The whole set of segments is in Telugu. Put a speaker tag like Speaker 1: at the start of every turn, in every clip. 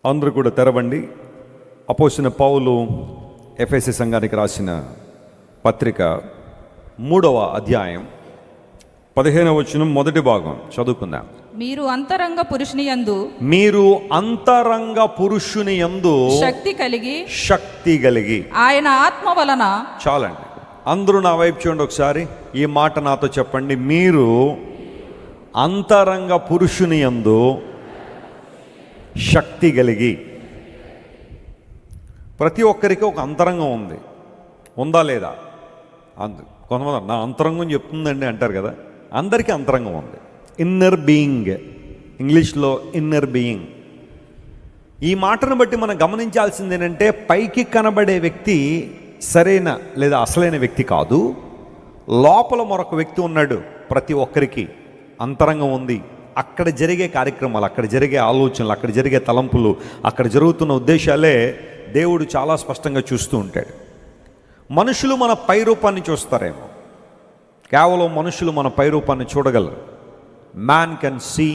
Speaker 1: అందరూ కూడా తెరవండి. అపోస్తలుడైన పౌలు ఎఫెసీ సంఘానికి రాసిన పత్రిక 3వ అధ్యాయం 15వ వచనం మొదటి భాగం చదువుకుందాం.
Speaker 2: మీరు అంతరంగ పురుషుని యందు శక్తి కలిగి ఆయన ఆత్మ వలన.
Speaker 1: చాలండి, అందరూ నా వైపు చూడండి ఒకసారి. ఈ మాట నాతో చెప్పండి. మీరు అంతరంగ పురుషుని యందు శక్తి కలిగి. ప్రతి ఒక్కరికి ఒక అంతరంగం ఉంది, ఉందా లేదా? కొంతమంది నా అంతరంగం చెప్తుందండి అంటారు కదా. అందరికీ అంతరంగం ఉంది. ఇన్నర్ బీయింగ్, ఇంగ్లీష్లో ఇన్నర్ బీయింగ్. ఈ మాటను బట్టి మనం గమనించాల్సింది ఏంటంటే, పైకి కనబడే వ్యక్తి సరైన లేదా అసలైన వ్యక్తి కాదు. లోపల మరొక వ్యక్తి ఉన్నాడు. ప్రతి ఒక్కరికి అంతరంగం ఉంది. అక్కడ జరిగే కార్యక్రమాలు, అక్కడ జరిగే ఆలోచనలు, అక్కడ జరిగే తలంపులు, అక్కడ జరుగుతున్న ఉద్దేశాలే దేవుడు చాలా స్పష్టంగా చూస్తూ ఉంటాడు. మనుషులు మన పై రూపాన్ని చూస్తారేమో, కేవలం మనుషులు మన పై రూపాన్ని చూడగలరు. మ్యాన్ కెన్ సీ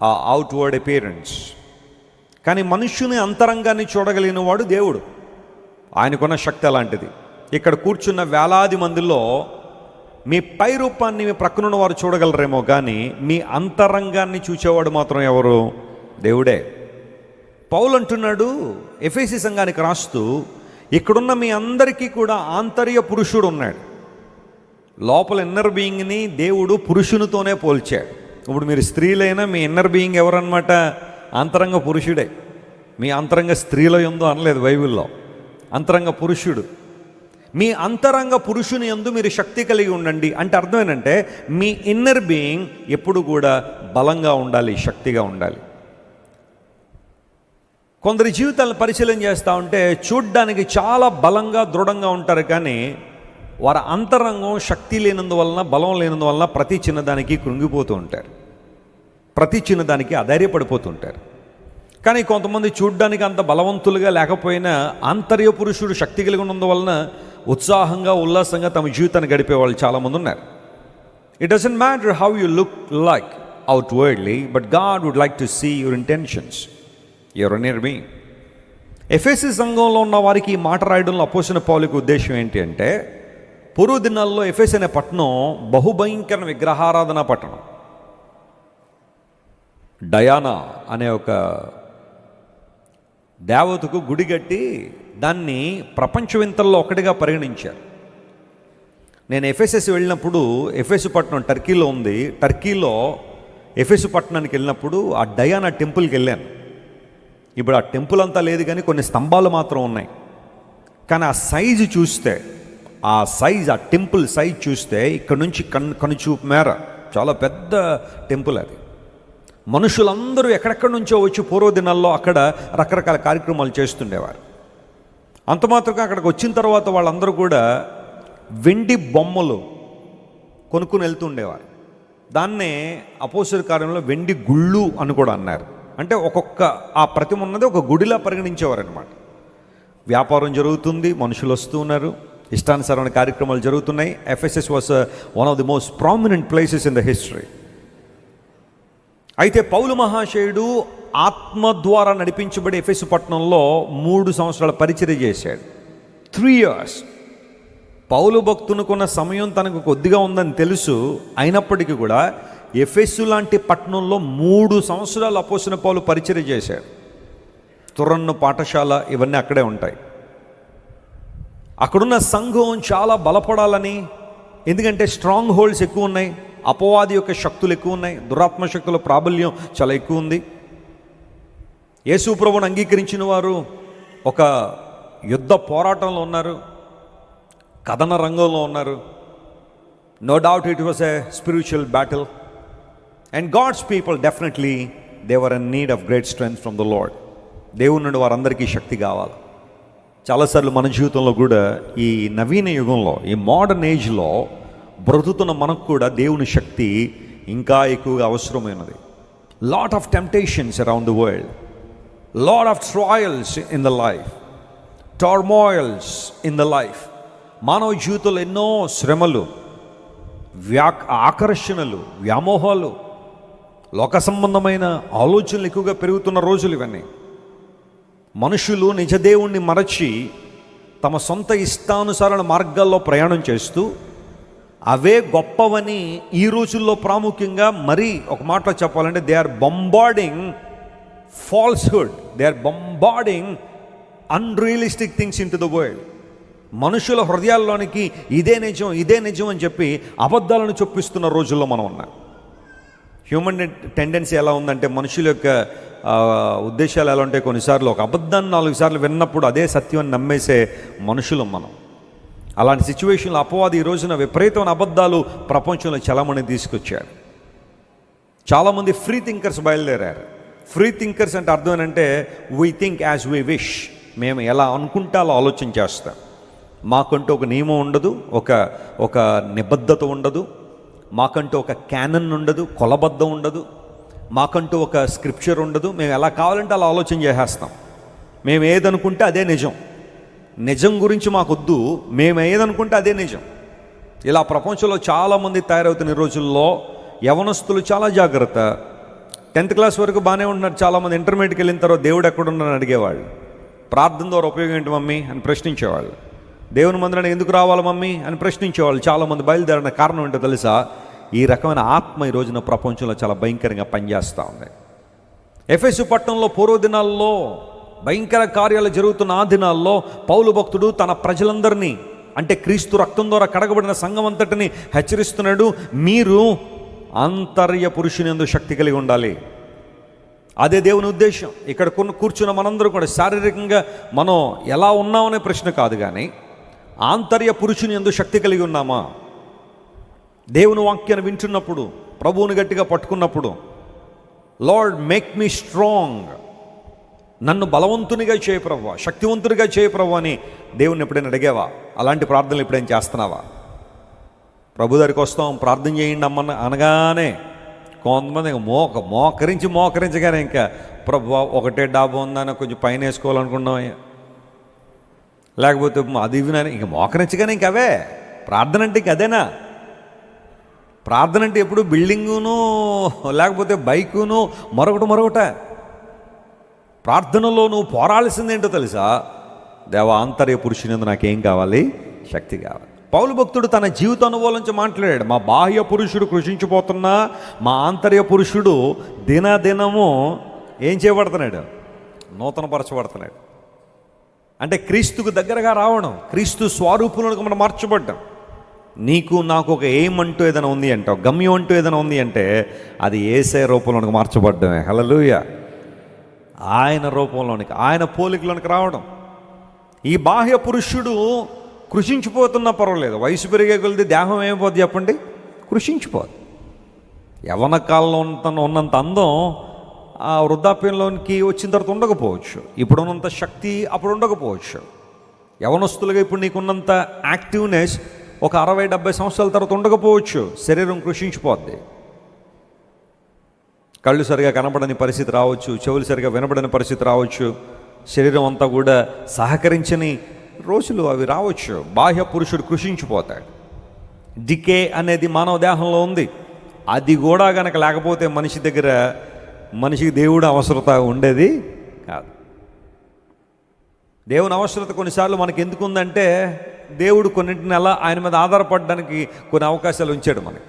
Speaker 1: ఆ అవుట్వర్డ్ అపియరెన్స్. కానీ మనుషుని అంతరంగాన్ని చూడగలిగిన వాడు దేవుడు. ఆయనకున్న శక్తి అలాంటిది. ఇక్కడ కూర్చున్న వేలాది మందిలో మీ పై రూపాన్ని మీ ప్రక్కనున్న వారు చూడగలరేమో, కానీ మీ అంతరంగాన్ని చూసేవాడు మాత్రం ఎవరు? దేవుడే. పౌలు అంటున్నాడు ఎఫెసీ సంఘానికి రాస్తూ, ఇక్కడున్న మీ అందరికీ కూడా ఆంతర్య పురుషుడు ఉన్నాడు. లోపల ఇన్నర్ బీయింగ్ని దేవుడు పురుషునితోనే పోల్చాడు. ఇప్పుడు మీరు స్త్రీలైనా మీ ఇన్నర్ బీయింగ్ ఎవరన్నమాట? అంతరంగ పురుషుడే. మీ అంతరంగ స్త్రీల యందు అనలేదు బైబిల్లో, అంతరంగ పురుషుడు. మీ అంతరంగ పురుషుని యందు మీరు శక్తి కలిగి ఉండండి అంటే అర్థం ఏంటంటే, మీ ఇన్నర్ బీయింగ్ ఎప్పుడు కూడా బలంగా ఉండాలి, శక్తిగా ఉండాలి. కొందరి జీవితాలను పరిశీలన చేస్తూ ఉంటే చూడ్డానికి చాలా బలంగా దృఢంగా ఉంటారు, కానీ వారి అంతరంగం శక్తి లేనందువలన, బలం లేనందువలన ప్రతి చిన్నదానికి కృంగిపోతూ ఉంటారు, ప్రతి చిన్నదానికి అధైర్యపడిపోతుంటారు. కానీ కొంతమంది చూడ్డానికి అంత బలవంతులుగా లేకపోయినా ఆంతర్య పురుషుడు శక్తి కలిగి ఉన్నందువలన ఉత్సాహంగా, ఉల్లాసంగా తమ జీవితాన్ని గడిపే వాళ్ళు చాలామంది ఉన్నారు. It doesn't matter how you look like outwardly, but God would like to see your intentions, your inner being. ఎఫెసీ సంఘంలో ఉన్న వారికి ఈ మాట రాయడంలో అపోస్తలుడైన పౌలుకి ఉద్దేశం ఏంటి అంటే, పూర్వ దినాల్లో ఎఫెసీ అనే పట్టణం బహుభయంకర విగ్రహారాధన పట్టణం. డయానా అనే ఒక దేవతకు గుడి కట్టి దాన్ని ప్రపంచ వింతల్లో ఒకటిగా పరిగణించారు. నేను ఎఫెసెస్ వెళ్ళినప్పుడు, ఎఫెసు పట్టణం టర్కీలో ఉంది, టర్కీలో ఎఫెసు పట్టణానికి వెళ్ళినప్పుడు ఆ డయానా టెంపుల్కి వెళ్ళాను. ఇప్పుడు ఆ టెంపుల్ అంతా లేదు, కానీ కొన్ని స్తంభాలు మాత్రం ఉన్నాయి. కానీ ఆ సైజు చూస్తే, ఆ టెంపుల్ సైజ్ చూస్తే ఇక్కడ నుంచి కనుచూపు మేర చాలా పెద్ద టెంపుల్ అది. మనుషులందరూ ఎక్కడెక్కడి నుంచో వచ్చి పూర్వ దినాల్లో అక్కడ రకరకాల కార్యక్రమాలు చేస్తుండేవారు. అంత మాత్రమే అక్కడికి వచ్చిన తర్వాత వాళ్ళందరూ కూడా వెండి బొమ్మలు కొనుక్కుని వెళ్తుండేవారు. దాన్నే అపోస్తలుల కార్యంలో వెండి గుళ్ళు అని కూడా అన్నారు. అంటే ఒక్కొక్క ఆ ప్రతిమ ఉన్నది ఒక గుడిలా పరిగణించేవారు అనమాట. వ్యాపారం జరుగుతుంది, మనుషులు వస్తూ ఉన్నారు, ఇష్టానుసారమైన కార్యక్రమాలు జరుగుతున్నాయి. Ephesus was one of the most prominent places in the history. అయితే పౌలు మహాశయుడు ఆత్మ ద్వారా నడిపించబడి ఎఫెసు పట్టణంలో 3 సంవత్సరాల పరిచర్య చేశాడు. 3 years. పౌలు భక్తునుకున్న సమయం తనకు కొద్దిగా ఉందని తెలుసు. అయినప్పటికీ కూడా ఎఫెసు లాంటి పట్టణంలో 3 సంవత్సరాలు అపోస్తలుడైన పౌలు పరిచర్య చేశాడు. తురన్ను పాఠశాల ఇవన్నీ అక్కడే ఉంటాయి. అక్కడున్న సంఘం చాలా బలపడాలని, ఎందుకంటే స్ట్రాంగ్ హోల్డ్స్ ఎక్కువ ఉన్నాయి, అపవాది యొక్క శక్తులు ఎక్కువ ఉన్నాయి, దురాత్మ శక్తుల ప్రాబల్యం చాలా ఎక్కువ ఉంది. యేసు ప్రభువును అంగీకరించిన వారు ఒక యుద్ధ పోరాటంలో ఉన్నారు, కథన రంగంలో ఉన్నారు. No doubt it was a spiritual battle and God's people definitely they were in need of great strength from the Lord. దేవుని నుండి వారందరికీ శక్తి కావాలి. చాలాసార్లు మన జీవితంలో కూడా ఈ నవీన యుగంలో, ఈ మోడర్న్ ఏజ్లో బ్రతుకుతున్న మనకు కూడా దేవుని శక్తి ఇంకా ఎక్కువగా అవసరమైనది. Lot of temptations around the world, lot of trials in the life, turmoils in the life. మానవ జీవితంలో ఎన్నో శ్రమలు, ఆకర్షణలు, వ్యామోహాలు, లోక సంబంధమైన ఆలోచనలు ఎక్కువగా పెరుగుతున్న రోజులు ఇవన్నీ. మనుషులు నిజదేవుణ్ణి మరచి తమ సొంత ఇష్టానుసార మార్గాల్లో ప్రయాణం చేస్తూ అవే గొప్పవని ఈ రోజుల్లో ప్రాముఖ్యంగా మరీ ఒక మాటలో చెప్పాలంటే they are bombarding falsehood, they are bombarding unrealistic things into the world. మనుషుల హృదయాల్లోనికి ఇదే నిజం అని చెప్పి అబద్ధాలను చొప్పిస్తున్న రోజుల్లో మనం ఉన్నాం. హ్యూమన్ టెండెన్సీ ఎలా ఉందంటే, మనుషుల యొక్క ఉద్దేశాలు ఎలా ఉంటే, కొన్నిసార్లు ఒక అబద్ధాన్ని 4 సార్లు విన్నప్పుడు అదే సత్యం అని నమ్మేసే మనుషులం మనం. అలాంటి సిచ్యువేషన్లో అపవాది ఈ రోజున విపరీతమైన అబద్ధాలు ప్రపంచంలో చాలామంది తీసుకొచ్చారు. చాలామంది ఫ్రీ థింకర్స్ బయలుదేరారు. ఫ్రీ థింకర్స్ అంటే అర్థం ఏంటంటే we think as we wish, మేము ఎలా అనుకుంటే అలా ఆలోచన చేస్తాం. మాకంటూ ఒక నియమం ఉండదు, ఒక నిబద్ధత ఉండదు, మాకంటూ ఒక క్యానన్ ఉండదు, కొలబద్ధం ఉండదు, మాకంటూ ఒక స్క్రిప్చర్ ఉండదు. మేము ఎలా కావాలంటే అలా ఆలోచన చేసేస్తాం. మేము ఏదనుకుంటే అదే నిజం గురించి మాకొద్దు, మేము ఏదనుకుంటే అదే నిజం. ఇలా ప్రపంచంలో చాలామంది తయారవుతున్న ఈ రోజుల్లో యవనస్తులు చాలా జాగ్రత్త. 10th క్లాస్ వరకు బాగానే ఉంటున్నారు చాలామంది. ఇంటర్మీడియట్కి వెళ్ళిన తర్వాత దేవుడు ఎక్కడున్నారని అడిగేవాళ్ళు. ప్రార్థన ద్వారా ఉపయోగం ఏంటి మమ్మీ అని ప్రశ్నించేవాళ్ళు. దేవుని మందిరానికి ఎందుకు రావాలి మమ్మీ అని ప్రశ్నించేవాళ్ళు. చాలామంది బయలుదేరిన కారణం ఏంటో తెలుసా? ఈ రకమైన ఆత్మ ఈ రోజున ప్రపంచంలో చాలా భయంకరంగా పనిచేస్తూ ఉంది. ఎఫెసు పట్టణంలో పూర్వ దినాల్లో భయంకర కార్యాలు జరుగుతున్న ఆ దినాల్లో పౌలు భక్తుడు తన ప్రజలందరినీ, అంటే క్రీస్తు రక్తం ద్వారా కడగబడిన సంఘం అంతటిని హెచ్చరిస్తున్నాడు. మీరు ఆంతర్య పురుషునియందు శక్తి కలిగి ఉండాలి. అదే దేవుని ఉద్దేశం. ఇక్కడ కూర్చున్న మనందరూ కూడా శారీరకంగా మనం ఎలా ఉన్నామనే ప్రశ్న కాదు, కానీ ఆంతర్య పురుషుని యందు శక్తి కలిగి ఉన్నామా? దేవుని వాక్యాన్ని వింటున్నప్పుడు, ప్రభువుని గట్టిగా పట్టుకున్నప్పుడు, లార్డ్ మేక్ మీ స్ట్రాంగ్, నన్ను బలవంతునిగా చేయ ప్రభువా, శక్తివంతునిగా చేయ ప్రభువా అని దేవుని ఎప్పుడైనా అడిగావా? అలాంటి ప్రార్థనలు ఎప్పుడైనా చేస్తున్నావా? ప్రభు దగ్గరికి వస్తాం, ప్రార్థన చేయండి అనగానే కొంతమంది మోకరించగానే ఇంకా ప్రభువా ఒకటే డాబా ఉందని కొంచెం పైన వేసుకోవాలనుకున్నాం, లేకపోతే అది ఇవినని ఇంక మోకరించగానే ఇంక అవే ప్రార్థన అంటే. ఇంక అదేనా ప్రార్థన అంటే? ఎప్పుడు బిల్డింగును లేకపోతే బైకును మరొకట. ప్రార్థనలో నువ్వు పోరాడాల్సిందేంటో తెలుసా? దేవ ఆంతర్య పురుషునిందు నాకేం కావాలి? శక్తి కావాలి. పౌలు భక్తుడు తన జీవిత అనుభవం నుంచి మాట్లాడాడు. మా బాహ్య పురుషుడు కృషించిపోతున్నా మా ఆంతర్య పురుషుడు దినదినము ఏం చేయబడుతున్నాడు? నూతనపరచబడుతున్నాడు. అంటే క్రీస్తుకు దగ్గరగా రావడం, క్రీస్తు స్వరూపంలోకి మనం మార్చబడ్డాం. నీకు నాకు ఒక ఎయిమ్ అంటూ ఏదైనా ఉంది అంటే, ఒక గమ్యం అంటూ ఏదైనా ఉంది అంటే అది యేసయ్య రూపంలోనికి మార్చబడ్డమే. హల్లెలూయా. ఆయన రూపంలోనికి, ఆయన పోలికలోనికి రావడం. ఈ బాహ్య పురుషుడు కృషించిపోతున్నా పర్వాలేదు, వయసు పెరిగే కొలిది దేహం ఏమైపోద్ది చెప్పండి? కృషించిపోదు. యవ్వన కాలంలో ఉన్నంత అందం ఆ వృద్ధాప్యంలోనికి వచ్చిన తర్వాత ఉండకపోవచ్చు. ఇప్పుడున్నంత శక్తి అప్పుడు ఉండకపోవచ్చు. యవనస్తులుగా ఇప్పుడు నీకున్నంత యాక్టివ్నెస్ ఒక 60-70 సంవత్సరాల తర్వాత ఉండకపోవచ్చు. శరీరం కృషించిపోద్ది. కళ్ళు సరిగా కనబడని పరిస్థితి రావచ్చు, చెవులు సరిగా వినబడని పరిస్థితి రావచ్చు, శరీరం అంతా కూడా సహకరించని రోజులు అవి రావచ్చు. బాహ్య పురుషుడు కృషించిపోతాడు. డికే అనేది మానవ దేహంలో ఉంది. అది కూడా గనక లేకపోతే మనిషికి దేవుడు అవసరత ఉండేది కాదు. దేవుని అవసరత కొన్నిసార్లు మనకి ఎందుకు ఉందంటే, దేవుడు కొన్నింటిని అలా ఆయన మీద ఆధారపడడానికి కొన్ని అవకాశాలు ఉంచాడు మనకి.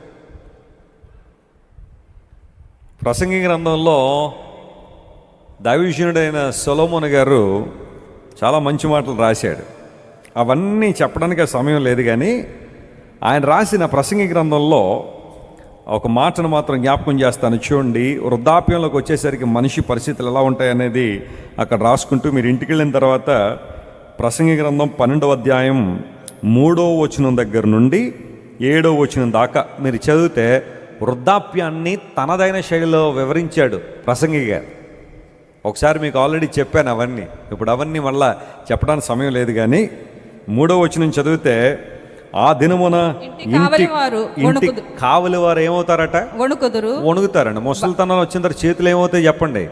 Speaker 1: ప్రసంగి గ్రంథంలో దైవజనుడైన సొలొమోను గారు చాలా మంచి మాటలు రాశాడు. అవన్నీ చెప్పడానికి సమయం లేదు, కానీ ఆయన రాసిన ప్రసంగి గ్రంథంలో ఒక మాటను మాత్రం జ్ఞాపకం చేస్తాను. చూడండి, వృద్ధాప్యంలోకి వచ్చేసరికి మనిషి పరిస్థితులు ఎలా ఉంటాయనేది అక్కడ రాసుకుంటూ మీరు ఇంటికి వెళ్ళిన తర్వాత ప్రసంగి గ్రంథం 12వ అధ్యాయం 3వ వచనం దగ్గర నుండి 7వ వచనం దాకా మీరు చదివితే వృద్ధాప్యాన్ని తనదైన శైలిలో వివరించాడు ప్రసంగి గారు. ఒకసారి మీకు ఆల్రెడీ చెప్పాను అవన్నీ, ఇప్పుడు అవన్నీ మళ్ళా చెప్పడానికి సమయం లేదు, కానీ 3వ వచనం చదివితే, ఆ దినమున ఇంటి కావలి వారు ఏమవుతారట? వణుకుతారండి. ముసలితనం వచ్చిన తర్వాత చేతులు ఏమవుతాయి చెప్పండి?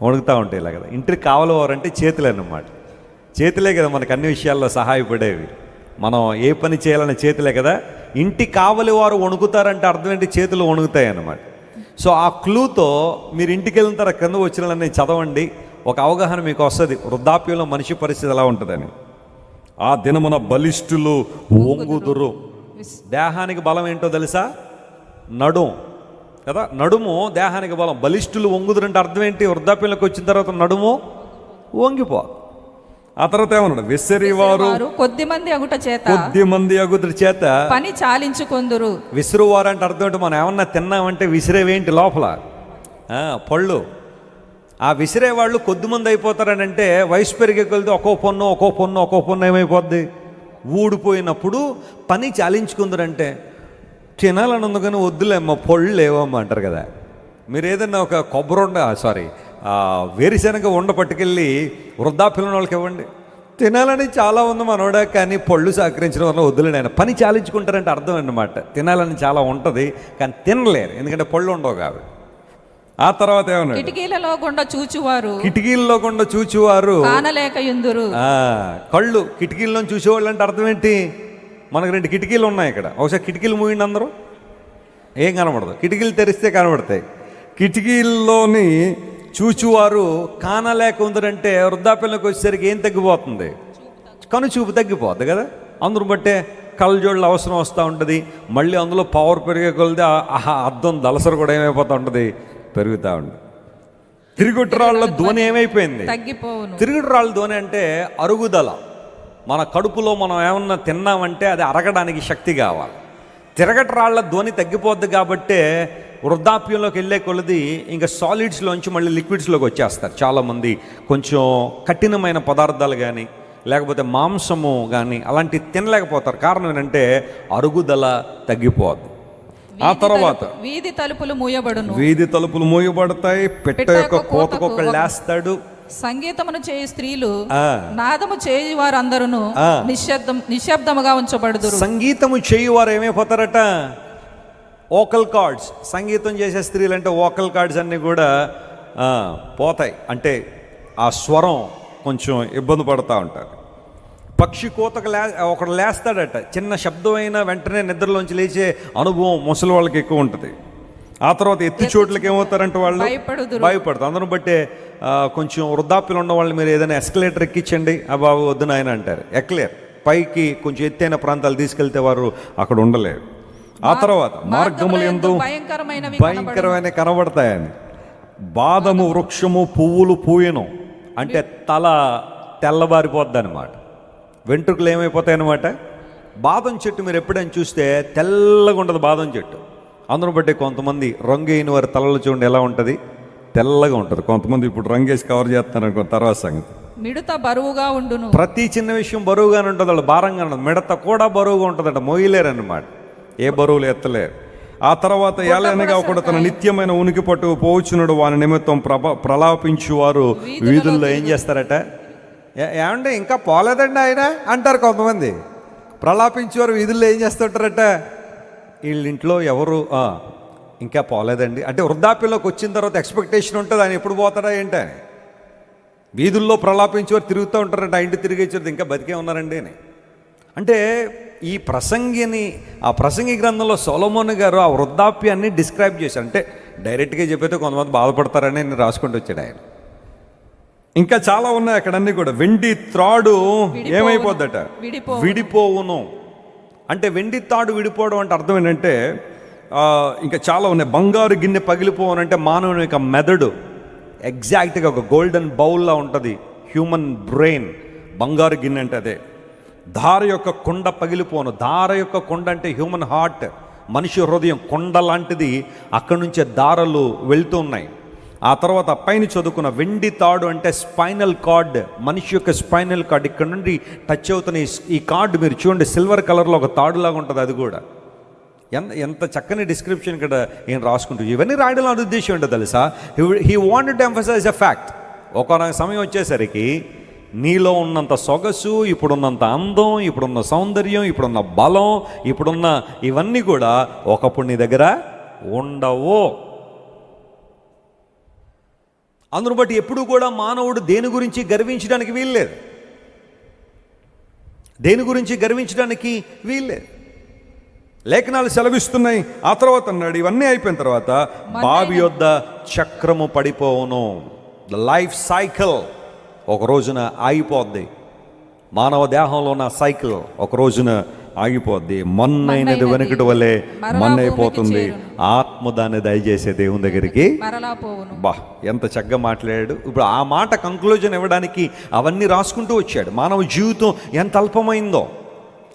Speaker 1: వణుకుతూ ఉంటాయి. ఇలా కదా, ఇంటికి కావలి వారు అంటే చేతులే అన్నమాట. చేతులే కదా మనకు అన్ని విషయాల్లో సహాయపడేవి. మనం ఏ పని చేయాలనే చేతులే కదా. ఇంటి కావలి వారు వణుకుతారంటే అర్థం ఏంటి? చేతులు వణుకుతాయి అన్నమాట. సో ఆ క్లూతో మీరు ఇంటికి వెళ్ళిన తర్వాత కింద వచ్చిన చదవండి. ఒక అవగాహన మీకు వస్తుంది వృద్ధాప్యంలో మనిషి పరిస్థితి ఎలా ఉంటుందని. ఆ దినమున బలిష్ఠులు వంగుదురు. దేహానికి బలం ఏంటో తెలుసా? నడుము కదా, నడుము దేహానికి బలం. బలిష్ఠులు వంగుదురు అంటే అర్థం ఏంటి? వృద్ధాప్యంలోకి వచ్చిన తర్వాత నడుము వంగిపో. ఆ తర్వాత ఏమన్నాడు? విసిరివారు
Speaker 2: కొద్దిమంది అగుట చేత,
Speaker 1: కొద్దిమంది అగుట చేత
Speaker 2: పని చాలించుకొందురు.
Speaker 1: విసురువారు అంటే అర్థం ఏంటి? మనం ఏమన్నా తిన్నామంటే విసిరేవేంటి లోపల పళ్ళు. ఆ విసిరేవాళ్ళు కొద్దిమంది అయిపోతారని అంటే వయసు పెరిగే కొలిది ఒక్కో పొన్ను ఏమైపోద్ది? ఊడిపోయినప్పుడు పని చాలించుకుందరంటే తినాలని ఉంది కానీ వద్దులేమ్మా పళ్ళు లేవమ్మా అంటారు కదా. మీరు ఏదన్నా ఒక వేరుశనగ ఉండ పట్టుకెళ్ళి వృద్ధాప్యంలో వాళ్ళకి ఇవ్వండి, తినాలని చాలా ఉంది మనోడా కానీ పళ్ళు సహకరించడం వల్ల వద్దులేండి ఆయన. పని చాలించుకుంటారంటే అర్థం అన్నమాట. తినాలని చాలా ఉంటుంది కానీ తినలేరు, ఎందుకంటే పళ్ళు ఉండవు కాబట్టి. ఆ తర్వాత ఏమన్నా?
Speaker 2: కిటికీలలో గుండా
Speaker 1: చూచువారు
Speaker 2: కానలేకయుందురు.
Speaker 1: కళ్ళు కిటికీల్లో చూసేవాళ్ళు అంటే అర్థం ఏంటి? మనకు 2 కిటికీలు ఉన్నాయి ఇక్కడ. ఒకసారి కిటికీలు మూయండి అందరూ, ఏం కనబడదు. కిటికీలు తెరిస్తే కనబడతాయి. కిటికీల్లోని చూచువారు కానలేక ఉందరంటే వృద్ధాప్యంలోకి వచ్చేసరికి ఏం తగ్గిపోతుంది? కనుచూపు తగ్గిపోద్ది కదా. అందును బట్టే కళ్ళజోళ్ళ అవసరం వస్తూ ఉంటుంది. మళ్ళీ అందులో పవర్ పెరిగే కొలిది అద్దం దలసరు కూడా ఏమైపోతూ ఉంటుంది? పెరుగుతూ ఉంటుంది. తిరుగుడు రాళ్ళ ధ్వని ఏమైపోయింది? తిరుగుడు రాళ్ళ ధ్వని అంటే అరుగుదల. మన కడుపులో మనం ఏమన్నా తిన్నామంటే అది అరగడానికి శక్తి కావాలి. తిరగటి రాళ్ళ ధ్వని తగ్గిపోద్ది కాబట్టే వృద్ధాప్యంలోకి వెళ్ళే కొలది ఇంకా సాలిడ్స్లోంచి మళ్ళీ లిక్విడ్స్లోకి వచ్చేస్తారు చాలామంది. కొంచెం కఠినమైన పదార్థాలు కానీ లేకపోతే మాంసము కానీ అలాంటివి తినలేకపోతారు. కారణం ఏంటంటే అరుగుదల తగ్గిపోద్ది. ఆ తర్వాత
Speaker 2: వీధి తలుపులు
Speaker 1: మూయబడతాయి. పెట్ట యొక్క కోతకొకళ్ళు లేస్తాడు.
Speaker 2: సంగీతమును చేయు స్త్రీలు, నాదము చేయు వారు అందరూ నిశ్శబ్దముగా ఉంచబడుదురు.
Speaker 1: సంగీతము చేయువారు ఏమైపోతారట? Vocal cords. సంగీతం చేసే స్త్రీలు అంటే వోకల్ కార్డ్స్ అన్నీ కూడా పోతాయి. అంటే ఆ స్వరం కొంచెం ఇబ్బంది పడుతూ ఉంటారు. పక్షి కోతకు ఒకడు లేస్తాడట, చిన్న శబ్దం అయినా వెంటనే నిద్రలోంచి లేచే అనుభవం ముసలి వాళ్ళకి ఎక్కువ ఉంటుంది. ఆ తర్వాత ఎత్తు చోట్లకి ఏమవుతారంటే వాళ్ళు భయపడతారు. అందరం బట్టే కొంచెం వృద్ధాప్యులు ఉన్న వాళ్ళు మీరు ఏదైనా ఎస్కలేటర్ ఎక్కించండి, ఆ బాబు వద్దు నాయన అంటారు. ఎక్కలేరు. పైకి కొంచెం ఎత్తైన ప్రాంతాలు తీసుకెళ్తే వారు అక్కడ ఉండలేరు. ఆ తర్వాత మార్గములు యందు భయంకరమైన కనబడతాయని. బాదము వృక్షము పువ్వులు పూయను అంటే తల తెల్లబారిపోద్ది అనమాట. వెంట్రుకలు ఏమైపోతాయి అనమాట. బాదం చెట్టు మీరు ఎప్పుడైనా చూస్తే తెల్లగా ఉండదు బాదం చెట్టు. అందును బట్టి కొంతమంది రంగు అయిన వారి తలలు చూడండి ఎలా ఉంటుంది, తెల్లగా ఉంటుంది. కొంతమంది ఇప్పుడు రంగేసి కవర్ చేస్తున్నారు అనుకో, తర్వాత సంగతి.
Speaker 2: మిడత బరువుగా ఉండును.
Speaker 1: ప్రతి చిన్న విషయం బరువుగానే ఉంటుంది, వాళ్ళు భారంగా ఉంటుంది. మిడత కూడా బరువుగా ఉంటుందంట, మోయలేరు అన్నమాట, ఏ బరువులు ఎత్తలేరు. ఆ తర్వాత ఏలనగా ఒకడు తన నిత్యమైన ఉనికి పట్టు పోవచ్చునుడు వాని నిమిత్తం ప్రలాపించువారు వీధుల్లో ఏం చేస్తారట? ఏమంటే ఇంకా పోలేదండి ఆయన అంటారు కొంతమంది. ప్రలాపించేవారు వీధుల్లో ఏం చేస్తుంటారట? వీళ్ళింట్లో ఎవరు ఇంకా పోలేదండి అంటే వృద్ధాప్యంలోకి వచ్చిన తర్వాత ఎక్స్పెక్టేషన్ ఉంటుంది ఆయన ఎప్పుడు పోతాడా ఏంటని. వీధుల్లో ప్రలాపించేవారు తిరుగుతూ ఉంటారంట, ఆ ఇంటి తిరిగేచ్చారు ఇంకా బతికే ఉన్నారండి అని. అంటే ఈ ప్రసంగిని, ఆ ప్రసంగి గ్రంథంలో సొలొమోను గారు ఆ వృద్ధాప్యాన్ని డిస్క్రైబ్ చేశారు. అంటే డైరెక్ట్గా చెప్పితే కొంతమంది బాధపడతారని నేను రాసుకుంటూ వచ్చాడు ఆయన. ఇంకా చాలా ఉన్నాయి అక్కడన్నీ కూడా. వెండి త్రాడు ఏమైపోద్దట? విడిపోవును. అంటే వెండి తాడు విడిపోవడం అంటే అర్థం ఏంటంటే ఇంకా చాలా ఉన్నాయి. బంగారు గిన్నె పగిలిపోవను అంటే మానవుని యొక్క మెదడు ఎగ్జాక్ట్గా ఒక గోల్డెన్ బౌల్లా ఉంటుంది. హ్యూమన్ బ్రెయిన్ బంగారు గిన్నె అంటే అదే. ధార యొక్క కొండ పగిలిపోను. ధార యొక్క కొండ అంటే హ్యూమన్ హార్ట్, మనిషి హృదయం కొండ లాంటిది. అక్కడి నుంచే దారలు వెళ్తూ ఉన్నాయి. ఆ తర్వాత పైన చదువుకున్న వెండి తాడు అంటే స్పైనల్ కార్డ్, మనిషి యొక్క స్పైనల్ కార్డ్ ఇక్కడ నుండి టచ్ అవుతున్న ఈ కార్డు మీరు చూడండి, సిల్వర్ కలర్లో ఒక తాడులాగా ఉంటుంది. అది కూడా ఎంత చక్కని డిస్క్రిప్షన్ ఇక్కడ ఏం రాసుకుంటూ ఇవన్నీ రాయడం అనే ఉద్దేశం ఏంటో తెలుసా? He wanted to emphasise a fact. ఒకనొక సమయం వచ్చేసరికి నీలో ఉన్నంత సొగసు, ఇప్పుడున్నంత అందం, ఇప్పుడున్న సౌందర్యం, ఇప్పుడున్న బలం, ఇప్పుడున్న ఇవన్నీ కూడా ఒకప్పుడు నీ దగ్గర ఉండవు. అందును బట్టి ఎప్పుడు కూడా మానవుడు దేని గురించి గర్వించడానికి వీల్లేదు, దేని గురించి గర్వించడానికి వీల్లేదు. లేఖనాలు సెలవిస్తున్నాయి. ఆ తర్వాత అన్నాడు ఇవన్నీ అయిపోయిన తర్వాత బావి యొద్ద చక్రము పడిపోవును. ద లైఫ్ సైకిల్ ఒక రోజున ఆగిపోద్ది. మానవ దేహంలో ఉన్న సైకిల్ ఒక రోజున ఆగిపోద్ది. మొన్నైనది వెనుకటి వలె మొన్నైపోతుంది. ఆత్మ దాన్ని దయచేసే దేవుని దగ్గరికి
Speaker 2: మరలా పోవును.
Speaker 1: బా, ఎంత చక్కగా మాట్లాడాడు. ఇప్పుడు ఆ మాట కంక్లూజన్ ఇవ్వడానికి అవన్నీ రాసుకుంటూ వచ్చాడు. మానవ జీవితం ఎంత అల్పమైందో.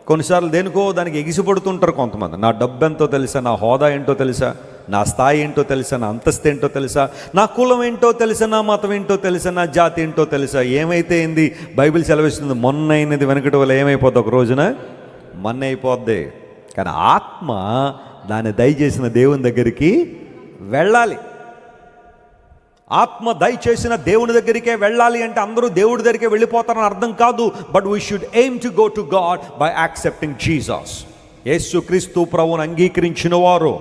Speaker 1: కొన్నిసార్లు దేనికో దానికి ఎగిసిపడుతుంటారు కొంతమంది. నా డబ్బు ఎంతో తెలుసా, నా హోదా ఏంటో తెలుసా, నా స్థాయి ఏంటో తెలుసా, నా అంతస్తు ఏంటో తెలుసా, నా కులం ఏంటో తెలుసా, నా మతం ఏంటో తెలుసా, నా జాతి ఏంటో తెలుసా. ఏమైతే ఏంది, బైబిల్ సెలవిస్తుంది మొన్నైనది వెనకటి వల్ల ఏమైపోద్ది, ఒక రోజున మొన్న అయిపోద్ది. కానీ ఆత్మ దాన్ని దయచేసిన దేవుని దగ్గరికి వెళ్ళాలి. ఆత్మ దయచేసిన దేవుని దగ్గరికే వెళ్ళాలి అంటే అందరూ దేవుడి దగ్గరికే వెళ్ళిపోతారని అర్థం కాదు. But we should aim to go to God by accepting Jesus. యేసు క్రీస్తు ప్రభువును అంగీకరించిన వారు,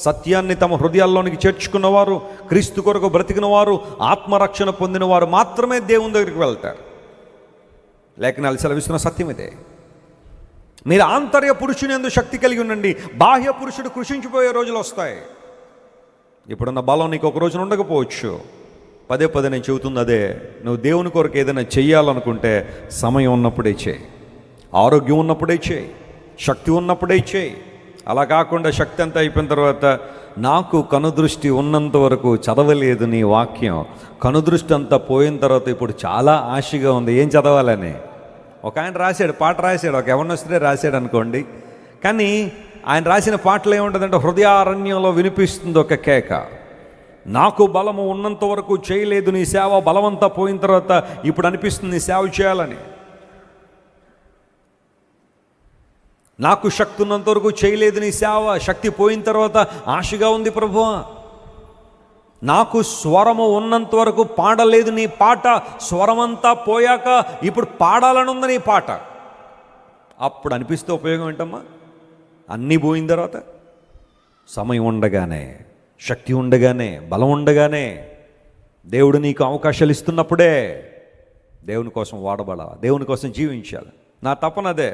Speaker 1: సత్యాన్ని తమ హృదయాల్లోనికి చేర్చుకున్నవారు, క్రీస్తు కొరకు బ్రతికిన వారు, ఆత్మరక్షణ పొందిన వారు మాత్రమే దేవుని దగ్గరికి వెళ్తారు. లేఖనాలు సెలవిస్తున్న సత్యం ఇదే. మీరు ఆంతర్య పురుషుని యందు శక్తి కలిగి ఉండండి. బాహ్య పురుషుడు కృషించిపోయే రోజులు వస్తాయి. ఇప్పుడున్న బలం నీకు ఒక రోజున ఉండకపోవచ్చు. పదే పదే నేను చెబుతుంది అదే. నువ్వు దేవుని కొరకు ఏదైనా చెయ్యాలనుకుంటే సమయం ఉన్నప్పుడే చేయి, ఆరోగ్యం ఉన్నప్పుడే చేయి, శక్తి ఉన్నప్పుడే చేయి. అలా కాకుండా శక్తి అంతా అయిపోయిన తర్వాత నాకు కనుదృష్టి ఉన్నంత వరకు చదవలేదు నీ వాక్యం, కనుదృష్టి అంతా పోయిన తర్వాత ఇప్పుడు చాలా ఆశగా ఉంది ఏం చదవాలని. ఒక ఆయన రాశాడు, పాట రాశాడు, ఒక ఎవరినొస్తే రాశాడు అనుకోండి. కానీ ఆయన రాసిన పాటలు ఏముంటుందంటే హృదయారణ్యంలో వినిపిస్తుంది ఒక కేక. నాకు బలము ఉన్నంత వరకు చేయలేదు నీ సేవ, బలమంతా పోయిన తర్వాత ఇప్పుడు అనిపిస్తుంది నీ సేవ చేయాలని. నాకు శక్తి ఉన్నంత వరకు చేయలేదు నీ సేవ, శక్తి పోయిన తర్వాత ఆశగా ఉంది ప్రభువా. నాకు స్వరము ఉన్నంత వరకు పాడలేదు నీ పాట, స్వరమంతా పోయాక ఇప్పుడు పాడాలని ఉంది నీ పాట. అప్పుడు అనిపిస్తే ఉపయోగం ఏంటమ్మా? అన్నీ పోయిన తర్వాత సమయం ఉండగానే, శక్తి ఉండగానే, బలం ఉండగానే, దేవుడు నీకు అవకాశాలు ఇస్తున్నప్పుడే దేవుని కోసం వాడబడాలి, దేవుని కోసం జీవించాలి. నా తపన అదే,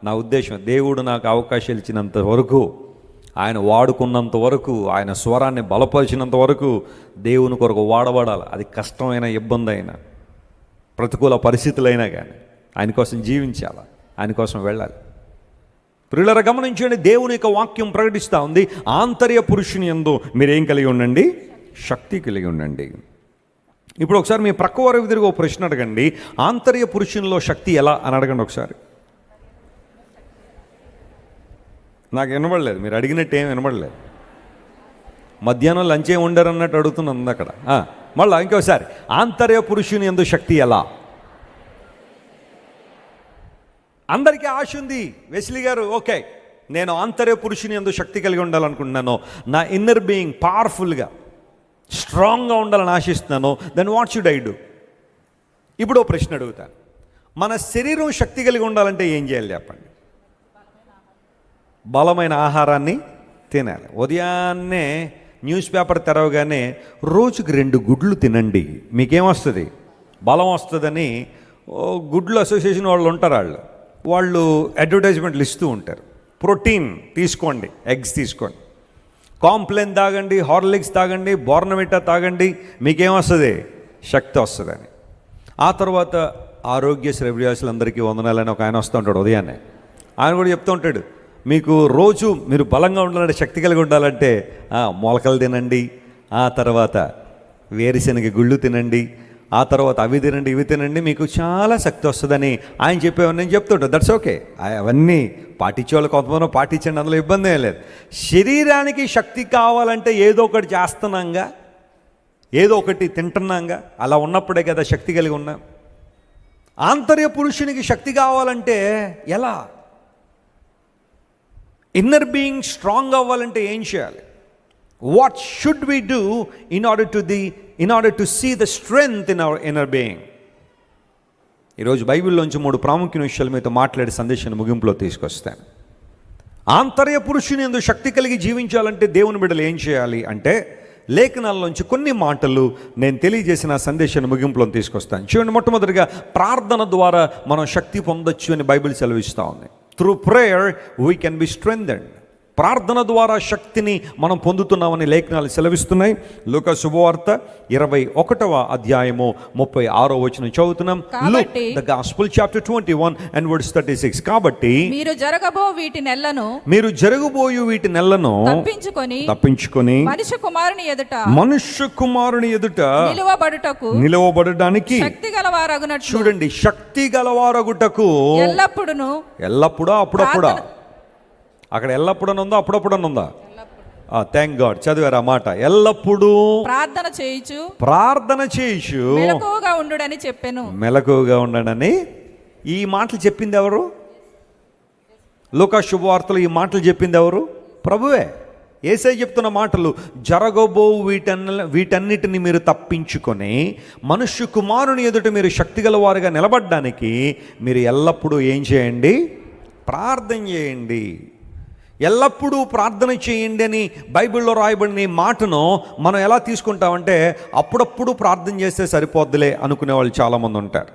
Speaker 1: నా ఉద్దేశం. దేవుడు నాకు అవకాశాలు ఇచ్చినంత వరకు, ఆయన వాడుకున్నంత వరకు, ఆయన స్వరాన్ని బలపరిచినంత వరకు దేవుని కొరకు వాడబడాలి. అది కష్టమైన, ఇబ్బంది అయినా, ప్రతికూల పరిస్థితులైనా కానీ ఆయన కోసం జీవించాలి, ఆయన కోసం వెళ్ళాలి. ప్రియులారా గమనించండి, దేవుని యొక్క వాక్యం ప్రకటిస్తూ ఉంది, ఆంతర్య పురుషుని యందు మీరేం కలిగి ఉండండి? శక్తి కలిగి ఉండండి. ఇప్పుడు ఒకసారి మీ ప్రక్క వారి తిరిగి ఒక ప్రశ్న అడగండి, ఆంతర్య పురుషునిలో శక్తి ఎలా అని అడగండి ఒకసారి. నాకు వినబడలేదు, మీరు అడిగినట్టు ఏం వినబడలేదు. మధ్యాహ్నం లంచ్ ఏం వండారు అన్నట్టు అడుగుతున్నాను అక్కడ. మళ్ళీ ఇంకోసారి, ఆంతర్య పురుషుని యందు శక్తి ఎలా? అందరికీ ఆశ ఉంది. వెస్లీ గారు, ఓకే, నేను ఆంతర్య పురుషుని యందు శక్తి కలిగి ఉండాలనుకుంటున్నాను, నా ఇన్నర్ బీయింగ్ పవర్ఫుల్గా, స్ట్రాంగ్గా ఉండాలని ఆశిస్తున్నాను. Then what should I do? ఇప్పుడు ప్రశ్న అడుగుతాను, మన శరీరం శక్తి కలిగి ఉండాలంటే ఏం చేయాలి చెప్పండి? బలమైన ఆహారాన్ని తినాలి. ఉదయాన్నే న్యూస్ పేపర్ తెరవగానే రోజుకి 2 గుడ్లు తినండి, మీకేమొస్తుంది? బలం వస్తుందని గుడ్లు అసోసియేషన్ వాళ్ళు ఉంటారు, వాళ్ళు అడ్వర్టైజ్మెంట్లు ఇస్తూ ఉంటారు. ప్రోటీన్ తీసుకోండి, ఎగ్స్ తీసుకోండి, కాంప్లెయిన్ తాగండి, హార్లిక్స్ తాగండి, బోర్నవిటా తాగండి, మీకేమొస్తుంది? శక్తి వస్తుందని. ఆ తర్వాత ఆరోగ్యశ్రీ వ్యాసులందరికీ వందనాలని ఒక ఆయన వస్తూ ఉంటాడు ఉదయాన్నే. ఆయన కూడా చెప్తూ ఉంటాడు, మీకు రోజు మీరు బలంగా ఉండాలంటే, శక్తి కలిగి ఉండాలంటే మొలకలు తినండి, ఆ తర్వాత వేరుశనగ గుళ్ళు తినండి, ఆ తర్వాత అవి తినండి, ఇవి తినండి, మీకు చాలా శక్తి వస్తుందని ఆయన చెప్పేవారు. నేను చెప్తుంటాను, దట్స్ ఓకే, అవన్నీ పాటించే వాళ్ళు కొంతమంది పాటించండి, అందులో ఇబ్బంది ఏం లేదు. శరీరానికి శక్తి కావాలంటే ఏదో ఒకటి చేస్తున్నాంగా, ఏదో ఒకటి తింటున్నాంగా, అలా ఉన్నప్పుడే కదా శక్తి కలిగి ఉన్నాం. ఆంతర్య పురుషునికి శక్తి కావాలంటే ఎలా? ఇన్నర్ బీయింగ్ స్ట్రాంగ్ అవ్వాలంటే ఏం చేయాలి? What should we do in order to see the strength in our inner being? ఈరోజు బైబిల్లోంచి 3 ప్రాముఖ్యమైన విషయాలు మీతో మాట్లాడే సందేశాన్ని ముగింపులో తీసుకొస్తాను. ఆంతర్య పురుషుని యందు శక్తి కలిగి జీవించాలంటే దేవుని బిడ్డలు ఏం చేయాలి అంటే, లేఖనాల్లోంచి కొన్ని మాటలు నేను తెలియజేసిన సందేశాన్ని ముగింపులో తీసుకొస్తాను. చూడండి, మొట్టమొదటిగా ప్రార్థన ద్వారా మనం శక్తి పొందొచ్చు అని బైబిల్ సెలవిస్తూ ఉంది. Through prayer we can be strengthened. ప్రార్థన ద్వారా శక్తిని మనం పొందుతున్నామని లేఖనాలు సెలవిస్తున్నాయి. లూకా శుభవార్త 21వ అధ్యాయము 36వ వచనం చదువుతున్నాం. Luke, the Gospel, chapter 21 and verse 36. కాబట్టి
Speaker 2: మీరు
Speaker 1: జరగబోయు వీటి నెలను తప్పించుకొని మనుష్య కుమారుని ఎదుట నిలవబడడానికి చూడండి, శక్తి గలవారగుటకు ఎల్లప్పుడూ అప్పుడప్పుడా, అక్కడ ఎల్లప్పుడూ ఉందా అప్పుడప్పుడు ఉందా? థ్యాంక్ గాడ్, చదివారు ఆ మాట. ఎల్లప్పుడూ ప్రార్థన చేయుచు మెలకువగా ఉండడని ఈ మాటలు చెప్పింది ఎవరు? లూకా శుభవార్తలో ఈ మాటలు చెప్పింది ఎవరు? ప్రభువే. యేసయ్య చెప్తున్న మాటలు, జరగబో వీటన్నిటిని మీరు తప్పించుకొని మనుష్య కుమారుని ఎదుట మీరు శక్తిగల వారుగా నిలబడడానికి మీరు ఎల్లప్పుడూ ఏం చేయండి? ప్రార్థన చేయండి. ఎల్లప్పుడూ ప్రార్థన చేయండి అని బైబిల్లో రాయబడిన ఈ మాటను మనం ఎలా తీసుకుంటామంటే, అప్పుడప్పుడు ప్రార్థన చేస్తే సరిపోద్దులే అనుకునే వాళ్ళు చాలామంది ఉంటారు.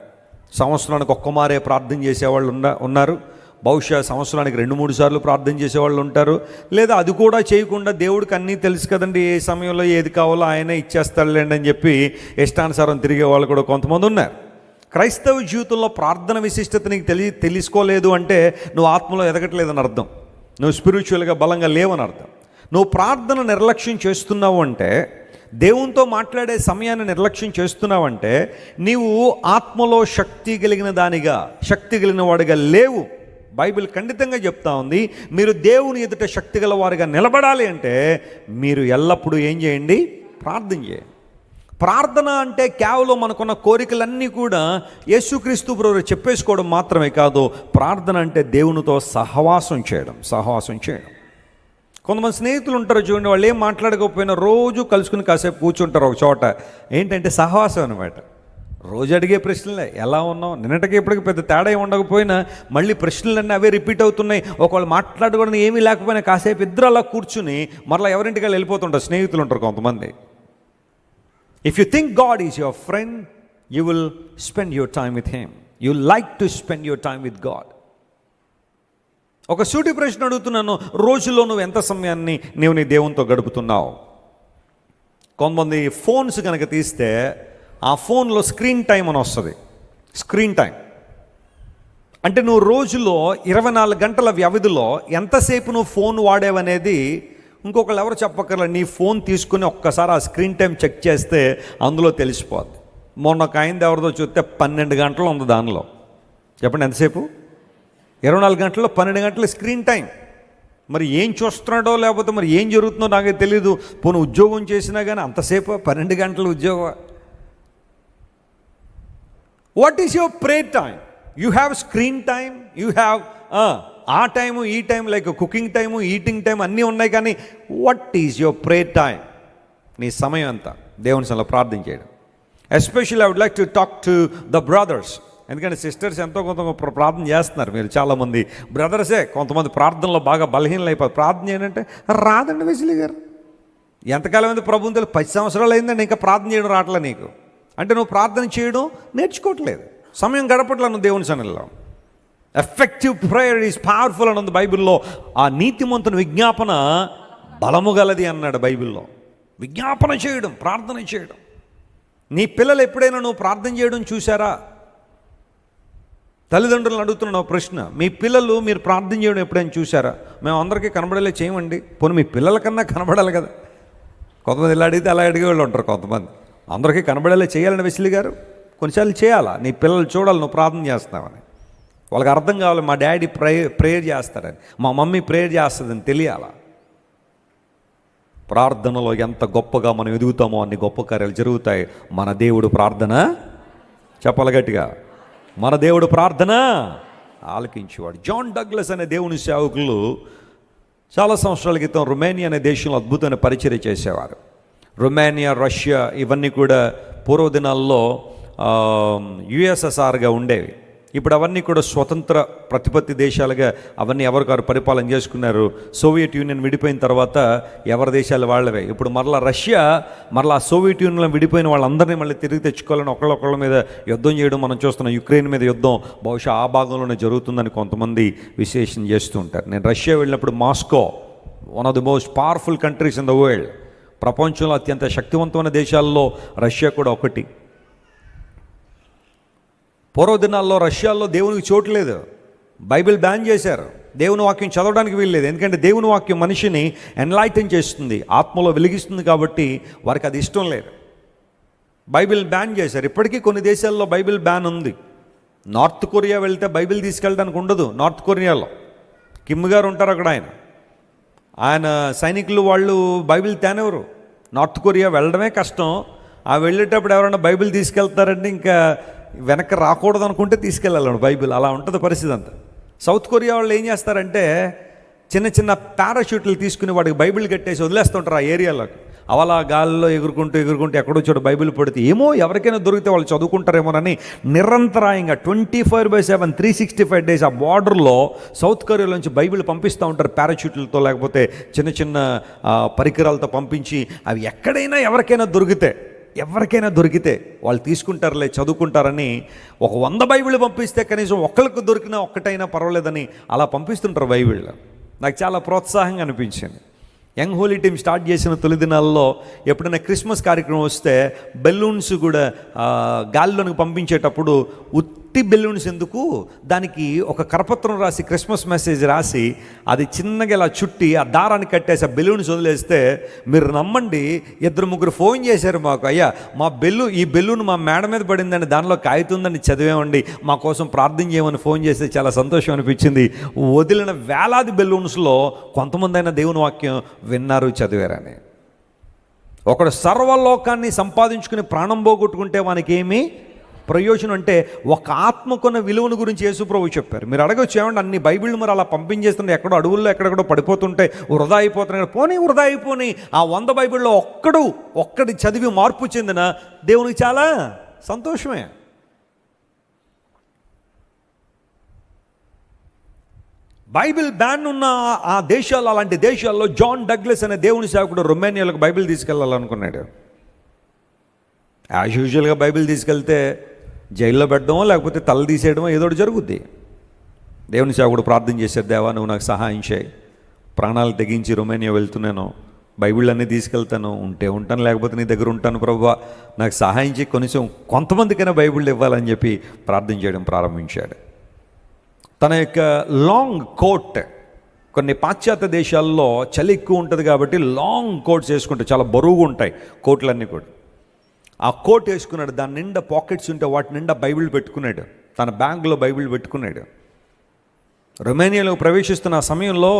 Speaker 1: సంవత్సరానికి ఒక్కమారే ప్రార్థన చేసేవాళ్ళు ఉన్నారు. బహుశా సంవత్సరానికి 2-3 సార్లు ప్రార్థన చేసేవాళ్ళు ఉంటారు. లేదా అది కూడా చేయకుండా దేవుడికి అన్నీ తెలుసు కదండి, ఏ సమయంలో ఏది కావాలో ఆయనే ఇచ్చేస్తాడులేండి అని చెప్పి ఇష్టానుసారం తిరిగే వాళ్ళు కూడా కొంతమంది ఉన్నారు. క్రైస్తవ జీవితంలో ప్రార్థన విశిష్టత నీకు తెలుసుకోలేదు అంటే నువ్వు ఆత్మలో ఎదగట్లేదని అర్థం, నువ్వు స్పిరిచువల్గా బలంగా లేవని అర్థం. నువ్వు ప్రార్థన నిర్లక్ష్యం చేస్తున్నావు అంటే, దేవునితో మాట్లాడే సమయాన్ని నిర్లక్ష్యం చేస్తున్నావంటే నీవు ఆత్మలో శక్తి కలిగిన వాడిగా లేవు. బైబిల్ ఖండితంగా చెప్తా ఉంది, మీరు దేవుని ఎదుట శక్తి గల వారిగా నిలబడాలి అంటే మీరు ఎల్లప్పుడూ ఏం చేయండి? ప్రార్థన చేయండి. ప్రార్థన అంటే కేవలం మనకున్న కోరికలన్నీ కూడా యేసుక్రీస్తు ప్రభువు చెప్పేసుకోవడం మాత్రమే కాదు. ప్రార్థన అంటే దేవునితో సహవాసం చేయడం. కొంతమంది స్నేహితులు ఉంటారు చూడండి, వాళ్ళు ఏం మాట్లాడకపోయినా రోజు కలుసుకుని కాసేపు కూర్చుంటారు ఒక చోట. ఏంటంటే సహవాసం అనమాట. రోజు అడిగే ప్రశ్నలే, ఎలా ఉన్నావు, నిన్నటికి ఇప్పటికి పెద్ద తేడా ఏమి ఉండకపోయినా మళ్ళీ ప్రశ్నలన్నీ అవే రిపీట్ అవుతున్నాయి. ఒకళ్ళు మాట్లాడుకోవడం ఏమీ లేకపోయినా కాసేపు ఇద్దరు అలా కూర్చుని మరలా ఎవరింటికి వెళ్ళిపోతుంటారు. స్నేహితులు ఉంటారు కొంతమంది. If you think God is your friend, you will spend your time with Him. You like to spend your time with God. ఒక సూటి ప్రశ్న అడుగుతున్నాను, రోజులో నువ్వు ఎంత సమయాన్ని నీవు నీ దేవునితో గడుపుతున్నావు? కొంతమంది ఫోన్స్ కనుక తీస్తే ఆ ఫోన్లో స్క్రీన్ టైం అని వస్తుంది. స్క్రీన్ టైం అంటే నువ్వు రోజులో 24 గంటల వ్యవధిలో ఎంతసేపు నువ్వు ఫోన్ వాడేవనేది ఇంకొకళ్ళు ఎవరు చెప్పక్కర్లేదు. నీ ఫోన్ తీసుకుని ఒక్కసారి ఆ స్క్రీన్ టైం చెక్ చేస్తే అందులో తెలిసిపోద్ది. మొన్న ఒక అయింది ఎవరిదో చూస్తే 12 గంటలు ఉంది దానిలో. చెప్పండి ఎంతసేపు? 24 గంటల్లో 12 గంటల స్క్రీన్ టైం. మరి ఏం చూస్తున్నాడో లేకపోతే మరి ఏం జరుగుతుందో నాకే తెలీదు. పోనీ ఉద్యోగం చేసినా కానీ అంతసేపు 12 గంటల ఉద్యోగం. What is your prayer time? You have screen time, you have ఆ టైము ఈ time, like cooking time, eating time అన్నీ ఉన్నాయి. కానీ what is your prayer time? నీ సమయం అంతా దేవుని సన్నిధిలో ప్రార్థన చేయడం. Especially I would like to talk to the brothers. ఎందుకంటే సిస్టర్స్ ఎంతో కొంత ప్రార్థన చేస్తున్నారు. మీరు చాలామంది బ్రదర్సే కొంతమంది ప్రార్థనలో బాగా బలహీనలు అయిపోతారు. ప్రార్థన ఏంటంటే రాదండి వెసిలి గారు, ఎంతకాలం అయింది ప్రభువుని తెలియదు, 10 సంవత్సరాలు అయిందండి, ఇంకా ప్రార్థన చేయడం రావట్లే నీకు అంటే నువ్వు ప్రార్థన చేయడం నేర్చుకోవట్లేదు, సమయం గడపట్లేదు నువ్వు దేవుని సన్నిధిలో. ఎఫెక్టివ్ ప్రేయర్ ఈజ్ పవర్ఫుల్ అని ఉంది బైబిల్లో. ఆ నీతిమంతుని విజ్ఞాపన బలము గలది అన్నాడు బైబిల్లో. విజ్ఞాపన చేయడం, ప్రార్థన చేయడం. నీ పిల్లలు ఎప్పుడైనా నువ్వు ప్రార్థన చేయడం చూసారా? తల్లిదండ్రులను అడుగుతున్న ప్రశ్న, మీ పిల్లలు మీరు ప్రార్థన చేయడం ఎప్పుడైనా చూసారా? మేము అందరికీ కనబడేలా చేయమండి. పోనీ మీ పిల్లల కన్నా కనబడాలి కదా. కొంతమంది ఇలా అడిగితే అలా అడిగే వాళ్ళు ఉంటారు. కొంతమంది అందరికీ కనబడేలా చేయాలని వెసిలి గారు కొన్నిసార్లు చేయాలా. నీ పిల్లలు చూడాలి నువ్వు ప్రార్థన చేస్తావని, వాళ్ళకి అర్థం కావాలి మా డాడీ ప్రేయర్ చేస్తారని, మా మమ్మీ ప్రేయర్ చేస్తుందని తెలియాలా. ప్రార్థనలో ఎంత గొప్పగా మనం ఎదుగుతామో అన్ని గొప్ప కార్యాలు జరుగుతాయి. మన దేవుడు ప్రార్థన, చెప్పాలి గట్టిగా, మన దేవుడు ప్రార్థన ఆలకించేవాడు. జాన్ డగ్లస్ అనే దేవుని సేవకులు చాలా సంవత్సరాల క్రితం రొమేనియా అనే దేశంలో అద్భుతమైన పరిచర్య చేసేవారు. రొమేనియా, రష్యా ఇవన్నీ కూడా పూర్వ దినాల్లో యుఎస్ఎస్ఆర్గా ఉండేవి. ఇప్పుడు అవన్నీ కూడా స్వతంత్ర ప్రతిపత్తి దేశాలుగా అవన్నీ ఎవరికారు పరిపాలన చేసుకున్నారు. సోవియట్ యూనియన్ విడిపోయిన తర్వాత ఎవరి దేశాలు వాళ్ళవే. ఇప్పుడు మరలా రష్యా మరలా సోవియట్ యూనియన్లో విడిపోయిన వాళ్ళందరినీ మళ్ళీ తిరిగి తెచ్చుకోవాలని ఒకళ్ళొకళ్ళ మీద యుద్ధం చేయడం మనం చూస్తున్నాం. యుక్రెయిన్ మీద యుద్ధం బహుశా ఆ భాగంలోనే జరుగుతుందని కొంతమంది విశ్లేషణ చేస్తూ ఉంటారు. నేను రష్యా వెళ్ళినప్పుడు Moscow one of the most powerful countries in the world. ప్రపంచంలో అత్యంత శక్తివంతమైన దేశాల్లో రష్యా కూడా ఒకటి. పూర్వదినాల్లో రష్యాలో దేవునికి చోటు లేదు, బైబిల్ బ్యాన్ చేశారు, దేవుని వాక్యం చదవడానికి వీల్లేదు. ఎందుకంటే దేవుని వాక్యం మనిషిని ఎన్లైటన్ చేస్తుంది, ఆత్మలో వెలిగిస్తుంది, కాబట్టి వారికి అది ఇష్టం లేదు, బైబిల్ బ్యాన్ చేశారు. ఇప్పటికీ కొన్ని దేశాల్లో బైబిల్ బ్యాన్ ఉంది. నార్త్ కొరియా వెళ్తే బైబిల్ తీసుకెళ్ళడానికి ఉండదు. నార్త్ కొరియాలో కిమ్ గారు ఉంటారు అక్కడ, ఆయన సైనికులు వాళ్ళు బైబిల్ తేనెవరు. నార్త్ కొరియా వెళ్ళడమే కష్టం, ఆ వెళ్ళేటప్పుడు ఎవరైనా బైబిల్ తీసుకెళ్తారంటే ఇంకా వెనక్కి రాకూడదు అనుకుంటే తీసుకెళ్ళాలి బైబిల్. అలా ఉంటుంది పరిస్థితి అంతా. సౌత్ కొరియా వాళ్ళు ఏం చేస్తారంటే చిన్న చిన్న పారాషూట్లు తీసుకుని వాడికి బైబిల్ కట్టేసి వదిలేస్తుంటారు ఆ ఏరియాలోకి. అవలా గాల్లో ఎగురుకుంటూ ఎక్కడో చోట బైబిల్ పడితే ఏమో ఎవరికైనా దొరికితే వాళ్ళు చదువుకుంటారేమోనని నిరంతరాయంగా 24/7 365 days ఆ బార్డర్లో సౌత్ కొరియాలోంచి బైబిల్ పంపిస్తూ ఉంటారు పారాషూట్లతో, లేకపోతే చిన్న చిన్న పరికరాలతో పంపించి అవి ఎక్కడైనా ఎవరికైనా దొరికితే వాళ్ళు తీసుకుంటారులే, చదువుకుంటారని. ఒక 100 బైబిల్ పంపిస్తే కనీసం ఒక్కరికి దొరికినా ఒక్కటైనా పర్వాలేదని అలా పంపిస్తుంటారు బైబిల్. నాకు చాలా ప్రోత్సాహంగా అనిపించింది. యంగ్ హోలీ టీమ్ స్టార్ట్ చేసిన తొలి దినాల్లో ఎప్పుడైనా క్రిస్మస్ కార్యక్రమం వస్తే బెలూన్స్ కూడా గాలిలోనికి పంపించేటప్పుడు ఉత్తి బెలూన్స్ ఎందుకు, దానికి ఒక కరపత్రం రాసి క్రిస్మస్ మెసేజ్ రాసి అది చిన్నగా ఇలా చుట్టి ఆ దారాన్ని కట్టేసి ఆ బెలూన్స్ వదిలేస్తే మీరు నమ్మండి 2-3 ఫోన్ చేశారు మాకు, అయ్యా మా ఈ బెలూన్ మా మేడ మీద పడిందని దానిలో కాగితుందని చదివామండి, మా కోసం ప్రార్థన చేయమని ఫోన్ చేస్తే చాలా సంతోషం అనిపించింది. వదిలిన వేలాది బెలూన్స్లో కొంతమంది అయినా దేవుని వాక్యం విన్నారు, చదివారని. ఒకడు సర్వలోకాన్ని సంపాదించుకుని ప్రాణం పోగొట్టుకుంటే వానికి ఏమి ప్రయోజనం అంటే ఒక ఆత్మకున్న విలువను గురించి యేసుప్రభు చెప్పారు. మీరు అడగొచ్చు, ఏమంటే అన్ని బైబిళ్ళు మరి అలా పంపించేస్తుంటే ఎక్కడో అడవుల్లో ఎక్కడెక్కడో పడిపోతుంటే వృధా అయిపోతున్నాయి. వృధా అయిపోయి ఆ 100 బైబిల్లో ఒక్కడి చదివి మార్పు చెందిన దేవునికి చాలా సంతోషమే. బైబిల్ బ్యాన్ ఉన్న ఆ దేశాలు, అలాంటి దేశాల్లో జాన్ డగ్లస్ అనే దేవుని సేవకుడు రొమేనియాలకు బైబిల్ తీసుకెళ్ళాలనుకున్నాడు. యాజ్ యూజువల్గా బైబిల్ తీసుకెళ్తే జైల్లో పెట్టడమో లేకపోతే తల తీసేయడమో ఏదో ఒకటి జరుగుద్ది. దేవుని సేవకుడు ప్రార్థన చేశాడు, దేవా నువ్వు నాకు సహాయం చేయి, ప్రాణాలు తెగించి రొమేనియా వెళ్తున్నాను, బైబిల్ అన్నీ తీసుకెళ్తాను, ఉంటే ఉంటాను లేకపోతే నీ దగ్గర ఉంటాను ప్రభువా, నాకు సహాయం చేయి, కనీసం కొంతమందికైనా బైబిల్ ఇవ్వాలని చెప్పి ప్రార్థన చేయడం ప్రారంభించాడు. తన యొక్క లాంగ్ కోట్, కొన్ని పాశ్చాత్య దేశాల్లో చలి ఎక్కువ ఉంటుంది కాబట్టి లాంగ్ కోట్స్ వేసుకుంటే చాలా బరువుగా ఉంటాయి కోట్లన్నీ కూడా. ఆ కోట్ వేసుకున్నాడు, దాని నిండా పాకెట్స్ ఉంటే వాటి నిండా బైబిల్ పెట్టుకున్నాడు, తన బ్యాగ్లో బైబిల్ పెట్టుకున్నాడు. రొమేనియాలో ప్రవేశిస్తున్న సమయంలో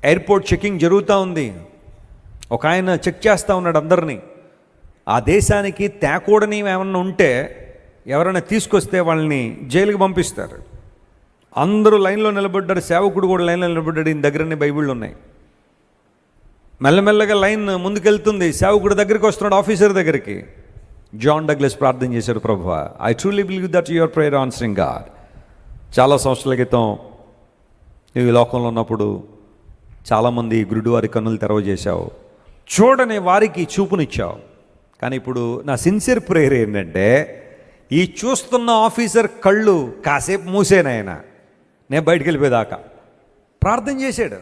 Speaker 1: ఎయిర్పోర్ట్ చెకింగ్ జరుగుతూ ఉంది. ఒక ఆయన చెక్ చేస్తూ ఉన్నాడు అందరినీ. ఆ దేశానికి తేకూడని ఏమన్నా ఉంటే ఎవరైనా తీసుకొస్తే వాళ్ళని జైలుకి పంపిస్తారు. అందరూ లైన్లో నిలబడ్డారు, సేవకుడు కూడా లైన్లో నిలబడ్డాడు, ఈయన దగ్గరనే బైబిళ్ళు ఉన్నాయి. మెల్లమెల్లగా లైన్ ముందుకెళ్తుంది, సేవకుడి దగ్గరికి వస్తున్నాడు, ఆఫీసర్ దగ్గరికి. జాన్ డగ్లస్ ప్రార్థన చేశాడు, ప్రభువా I truly believe that your prayer answering God. చాలా సంవత్సరాల క్రితం నువ్వు ఈ లోకంలో ఉన్నప్పుడు చాలామంది గురుడు వారి కన్నులు తెరవజేశావు, చూడని వారికి చూపునిచ్చావు. కానీ ఇప్పుడు నా సిన్సియర్ ప్రేయర్ ఏంటంటే ఈ చూస్తున్న ఆఫీసర్ కళ్ళు కాసేపు మూసేనాయన, నేను బయటికి వెళ్ళిపోయేదాకా ప్రార్థన చేశాడు.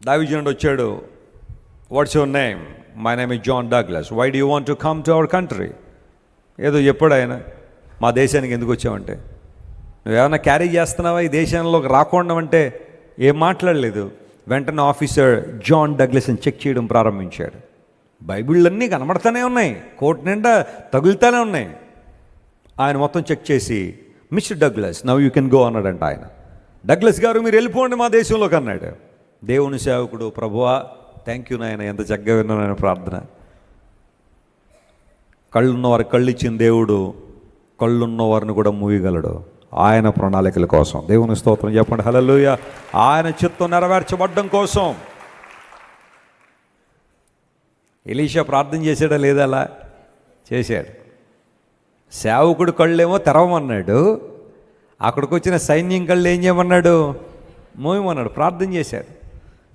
Speaker 1: దావీదుడు వచ్చాడు, what's your name? My name is John Douglas. Why do you want to come to our country? ఏదో చెప్పాడు ఆయన, మా దేశానికి ఎందుకు వచ్చావంటే, నువ్వేమన్నా క్యారీ చేస్తున్నావా ఈ దేశంలోకి రాకుండా అంటే ఏం మాట్లాడలేదు. వెంటనే ఆఫీసర్ జాన్ డగ్లస్ అని చెక్ చేయడం ప్రారంభించాడు. బైబిళ్ళన్నీ కనబడుతూనే ఉన్నాయి, కోట్ నిండా తగులుతూనే ఉన్నాయి. ఆయన మొత్తం చెక్ చేసి mister Douglas now you can go అన్నాడంట. ఆయన డగ్లస్ గారు మీరు వెళ్ళిపోండి మా దేశంలోకి అన్నాడు. దేవుని సేవకుడు, ప్రభువా థ్యాంక్ యూ నాయన, ఎంత చక్కగా విన్నాను ఆయన ప్రార్థన. కళ్ళున్నవారికి కళ్ళు ఇచ్చిన దేవుడు కళ్ళున్నవారిని కూడా మూయగలడు ఆయన ప్రణాళికల కోసం. దేవుని స్తోత్రం చెప్పండి, హల్లెలూయా. ఆయన చిత్తం నెరవేర్చబడ్డం కోసం ఎలీషా ప్రార్థన చేశాడా లేదా? అలా చేశాడు. సేవకుడు కళ్ళేమో తెరవమన్నాడు, అక్కడికి వచ్చిన సైన్యం కళ్ళు ఏం చేయమన్నాడు? మోయమన్నాడు. ప్రార్థన చేశాడు.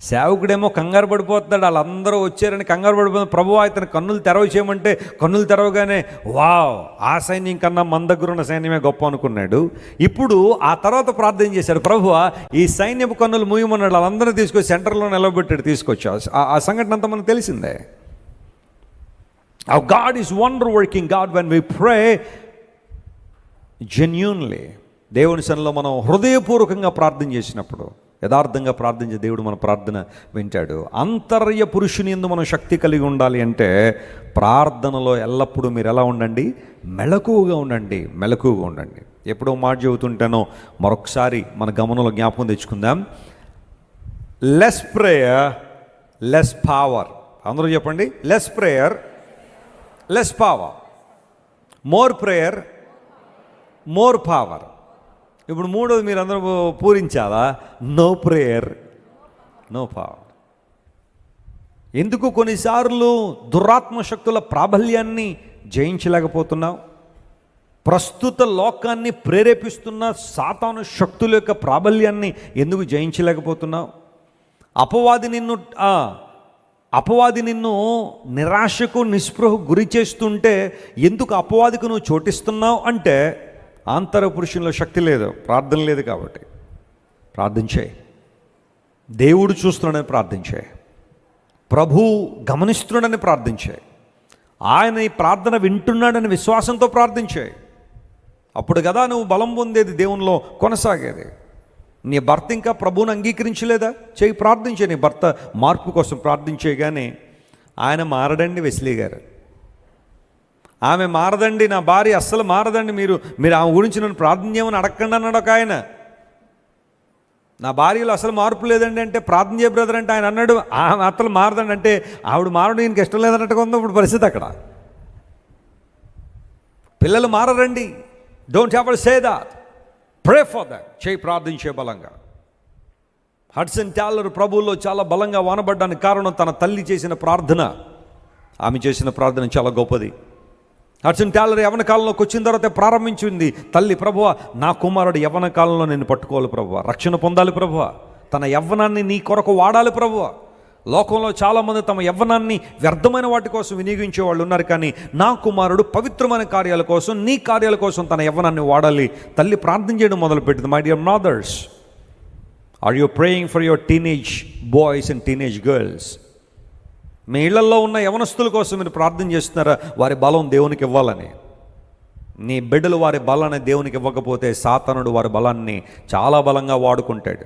Speaker 1: సేవకుడేమో కంగారు పడిపోతున్నాడు, వాళ్ళందరూ వచ్చారని కంగారు పడిపోతుంది. ప్రభువా ఇతను కన్నులు తెరవ చేయమంటే కన్నులు తెరవగానే వావ్, ఆ సైన్యం కన్నా మన దగ్గర ఉన్న సైన్యమే గొప్ప అనుకున్నాడు. ఇప్పుడు ఆ తర్వాత ప్రార్థన చేశాడు, ప్రభువా ఈ సైన్యపు కన్నులు మూయమన్నాడు. వాళ్ళందరూ తీసుకొచ్చి సెంటర్లో నిలబెట్టాడు, తీసుకొచ్చా. ఆ సంఘటన అంతా మనకు తెలిసిందే. Our God is wonder working God when we pray genuinely. దేవుని సన్నిధిలో మనం హృదయపూర్వకంగా ప్రార్థన చేసినప్పుడు, యథార్థంగా ప్రార్థించే దేవుడు మన ప్రార్థన వింటాడు. అంతర్య పురుషుని యందు మనం శక్తి కలిగి ఉండాలి అంటే ప్రార్థనలో ఎల్లప్పుడూ మీరు ఎలా ఉండండి? మెలకువగా ఉండండి, మెలకువగా ఉండండి. ఎప్పుడో మాట చెబుతుంటానో మరొకసారి మన గమనంలో జ్ఞాపకం తెచ్చుకుందాం. Less prayer less power. అందరూ చెప్పండి, less prayer less power, more prayer more power. ఇప్పుడు మూడోది మీరు అందరూ పూరించాలా? No prayer no power. ఎందుకు కొన్నిసార్లు దురాత్మ శక్తుల ప్రాబల్యాన్ని జయించలేకపోతున్నావు? ప్రస్తుత లోకాన్ని ప్రేరేపిస్తున్న సాతాను శక్తుల యొక్క ప్రాబల్యాన్ని ఎందుకు జయించలేకపోతున్నావు? అపవాది నిన్ను నిరాశకు నిస్పృహ గురి చేస్తుంటే ఎందుకు అపవాదికి నువ్వు చోటిస్తున్నావు అంటే ఆంతర పురుషుల్లో శక్తి లేదు, ప్రార్థన లేదు. కాబట్టి ప్రార్థించేయి. దేవుడు చూస్తున్నాడని ప్రార్థించేయి. ప్రభు గమనిస్తున్నాడని ప్రార్థించేయి. ఆయన ఈ ప్రార్థన వింటున్నాడని విశ్వాసంతో ప్రార్థించేయి. అప్పుడు కదా నువ్వు బలం పొందేది, దేవునిలో కొనసాగేది. నీ భర్త ఇంకా ప్రభువుని అంగీకరించలేదా? చేయి, ప్రార్థించే. నీ భర్త మార్పు కోసం ప్రార్థించే. కానీ ఆయన మారడండి, వెస్లీ గారు. ఆమె మారదండి, నా భార్య అస్సలు మారదండి, మీరు ఆమె గురించి నన్ను ప్రార్థన చేయమని అడగండి అన్నాడు ఒక ఆయన. నా భార్యలో అసలు మార్పు లేదండి అంటే ప్రార్థన చేయ బ్రదర్ అంటే ఆయన అన్నాడు ఆమె అత్తలు మారదండి అంటే ఆవిడ మారడం ఈయనకి ఇష్టం లేదన్నట్టుగా ఉంది ఇప్పుడు పరిస్థితి అక్కడ. పిల్లలు మారరండి. Don't ever say that. Pray for that. చేయి, ప్రార్థించే బలంగా. హడ్సన్ టాలర్ ప్రభువులో చాలా బలంగా వానబడ్డానికి కారణం తన తల్లి చేసిన ప్రార్థన. ఆమె చేసిన ప్రార్థన చాలా గొప్పది. హడ్సన్ టాలర్ యవ్వన కాలంలోకి వచ్చిన తర్వాత ప్రారంభించింది తల్లి, ప్రభువా నా కుమారుడు యవ్వన కాలంలో నేను పట్టుకోవాలి ప్రభువా, రక్షణ పొందాలి ప్రభువా, తన యవ్వనాన్ని నీ కొరకు వాడాలి ప్రభువా. లోకంలో చాలామంది తమ యవ్వనాన్ని వ్యర్థమైన వాటి కోసం వినియోగించే వాళ్ళు ఉన్నారు. కానీ నా కుమారుడు పవిత్రమైన కార్యాల కోసం, నీ కార్యాల కోసం తన యవ్వనాన్ని వాడాలి. తల్లి ప్రార్థన చేయడం మొదలుపెట్టింది. My dear mothers, are you praying for your teenage boys and teenage girls? మీ ఇళ్లలో ఉన్న యవనస్తుల కోసం మీరు ప్రార్థన చేస్తున్నారా? వారి బలం దేవునికి ఇవ్వాలని. నీ బిడ్డలు వారి బలాన్ని దేవునికి ఇవ్వకపోతే సాతానుడు వారి బలాన్ని చాలా బలంగా వాడుకుంటాడు.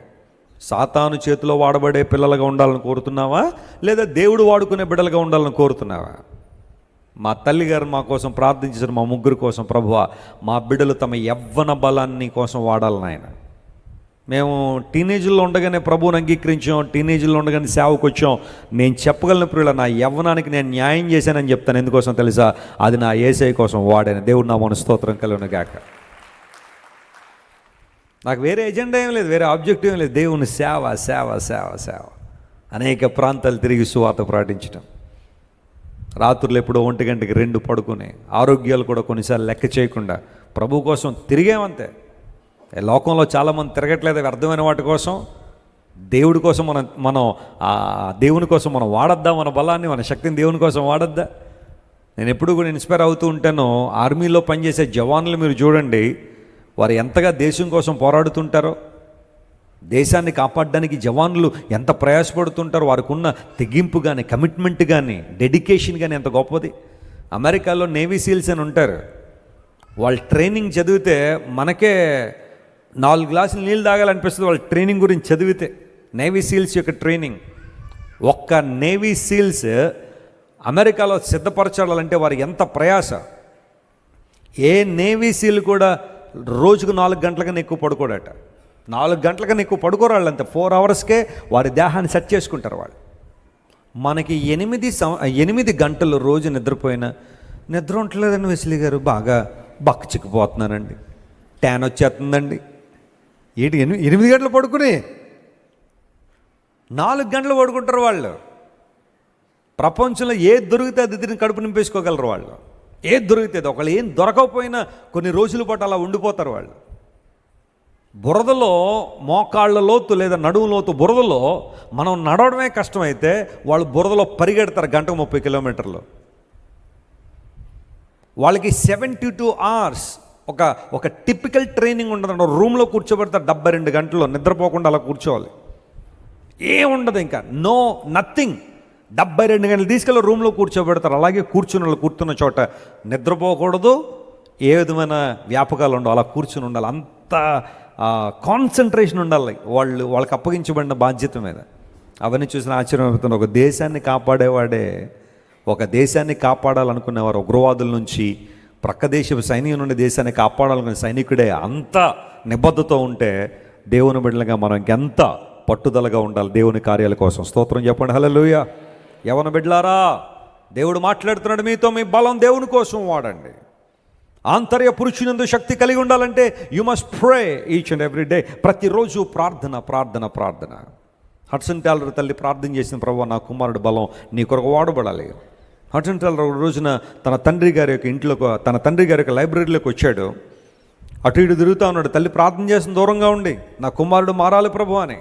Speaker 1: సాతాను చేతిలో వాడబడే పిల్లలుగా ఉండాలని కోరుతున్నావా, లేదా దేవుడు వాడుకునే బిడ్డలుగా ఉండాలని కోరుతున్నావా? మా తల్లిగారు మా కోసం ప్రార్థించారు, మా ముగ్గురు కోసం. ప్రభువా మా బిడ్డలు తమ యవ్వన బలాన్ని కోసం వాడాలని ఆయన. మేము టీనేజ్లో ఉండగానే ప్రభువుని అంగీకరించాం, టీనేజ్లో ఉండగానే సేవకు వచ్చాం. నేను చెప్పగలను ప్రియుల, నా యవ్వనానికి నేను న్యాయం చేశానని చెప్తాను. ఎందుకోసం తెలుసా? అది నా యేసయ్య కోసం వాడాను. దేవుడు నా మన స్తోత్రం కలుగును గాక. నాకు వేరే ఎజెండా ఏం లేదు, వేరే ఆబ్జెక్టివ్ ఏం లేదు. దేవుని సేవ సేవ సేవ సేవ. అనేక ప్రాంతాలు తిరిగి సువార్త ప్రకటించడం. రాత్రులు ఎప్పుడో 1 గంటకి 2 పడుకునే, ఆరోగ్యాలు కూడా కొన్నిసార్లు లెక్క చేయకుండా ప్రభు కోసం తిరిగామంతే. లోకంలో చాలామంది తిరగట్లేదు వ్యర్థమైన వాటి కోసం. దేవుడి కోసం మనం దేవుని కోసం మనం వాడద్దా మన బలాన్ని, మన శక్తిని దేవుని కోసం వాడద్దా? నేను ఎప్పుడు కూడా ఇన్స్పైర్ అవుతూ ఉంటాను. ఆర్మీలో పనిచేసే జవాన్లు మీరు చూడండి, వారు ఎంతగా దేశం కోసం పోరాడుతుంటారో, దేశాన్ని కాపాడడానికి జవాన్లు ఎంత ప్రయాసపడుతుంటారో, వారికి ఉన్న తెగింపు కానీ, కమిట్మెంట్ కానీ, డెడికేషన్ కానీ ఎంత గొప్పది. అమెరికాలో నేవీ సీల్స్ అని ఉంటారు. వాళ్ళు ట్రైనింగ్ చదివితే మనకే 4 గ్లాసులు నీళ్ళు తాగాలనిపిస్తుంది వాళ్ళ ట్రైనింగ్ గురించి చదివితే. నేవీ సీల్స్ యొక్క ట్రైనింగ్, ఒక్క నేవీ సీల్స్ అమెరికాలో సిద్ధపరచాలంటే వారికి ఎంత ప్రయాస. ఏ నేవీ సీల్ కూడా రోజుకు 4 గంటల కన్నా ఎక్కువ పడుకోడట. 4 గంటల కన్నా ఎక్కువ పడుకోరు వాళ్ళు. అంతే 4 అవర్స్కే వారి దేహాన్ని సెట్ చేసుకుంటారు వాళ్ళు. మనకి 8 గంటలు రోజు నిద్రపోయినా నిద్ర ఉండలేదండి వెస్లీ గారు, బాగా బక్కచిక్కిపోతున్నానండి, ట్యాన్ వచ్చేస్తుందండి. 8 గంటలు పడుకుని 4 గంటలు పడుకుంటారు వాళ్ళు. ప్రపంచంలో ఏది దొరికితే అది తిని కడుపు నింపేసుకోగలరు వాళ్ళు. ఏది దొరికితే, ఒకళ్ళు ఏం దొరకకపోయినా కొన్ని రోజుల పాటు అలా ఉండిపోతారు వాళ్ళు. బురదలో మోకాళ్ళ లోతు లేదా నడుము లోతు బురదలో మనం నడవడమే కష్టమైతే వాళ్ళు బురదలో పరిగెడతారు గంటకు 30 కిలోమీటర్లు. వాళ్ళకి 72 hours ఒక టిపికల్ ట్రైనింగ్ ఉండదు. రూమ్లో కూర్చోబెడతారు 72 గంటలు నిద్రపోకుండా అలా కూర్చోవాలి. ఏముండదు, ఇంకా నథింగ్. 72 గంటలు తీసుకెళ్ళి రూమ్లో కూర్చోబెడతారు. అలాగే కూర్చున్న చోట నిద్రపోకూడదు, ఏ విధమైన వ్యాపకాలు ఉండవు, అలా కూర్చుని ఉండాలి. అంత కాన్సన్ట్రేషన్ ఉండాలి వాళ్ళకి అప్పగించబడిన బాధ్యత మీద. అవన్నీ చూసిన ఆశ్చర్యం అవుతుంది. ఒక దేశాన్ని కాపాడేవాడే, ఒక దేశాన్ని కాపాడాలనుకునేవారు ఉగ్రవాదుల నుంచి, ప్రక్క దేశపు సైన్యం నుండి దేశాన్ని కాపాడాలనుకునే సైనికుడే అంత నిబద్ధతో ఉంటే, దేవుని బిడ్డలుగా మనం ఇంకెంత పట్టుదలగా ఉండాలి దేవుని కార్యాల కోసం. స్తోత్రం చెప్పండి, హల్లెలూయా. యవ్వన బిడ్డలారా, దేవుడు మాట్లాడుతున్నాడు మీతో. మీ బలం దేవుని కోసం వాడండి. ఆంతర్య పురుషునందు శక్తి కలిగి ఉండాలంటే you must pray each and every day. ప్రతిరోజు ప్రార్థన ప్రార్థన ప్రార్థన. హడ్సన్ టేలర్ తల్లి ప్రార్థన చేసిన, ప్రభువా నా కుమారుడు బలం నీ కొరకు వాడబడాలి. హడ్సన్ టేలర్ ఒక రోజున తన తండ్రి గారి యొక్క లైబ్రరీలోకి వచ్చాడు. అటు ఇటు తిరుగుతూ ఉన్నాడు. తల్లి ప్రార్థన చేసిన దూరంగా ఉండి, నా కుమారుడు మారాలి ప్రభు అని.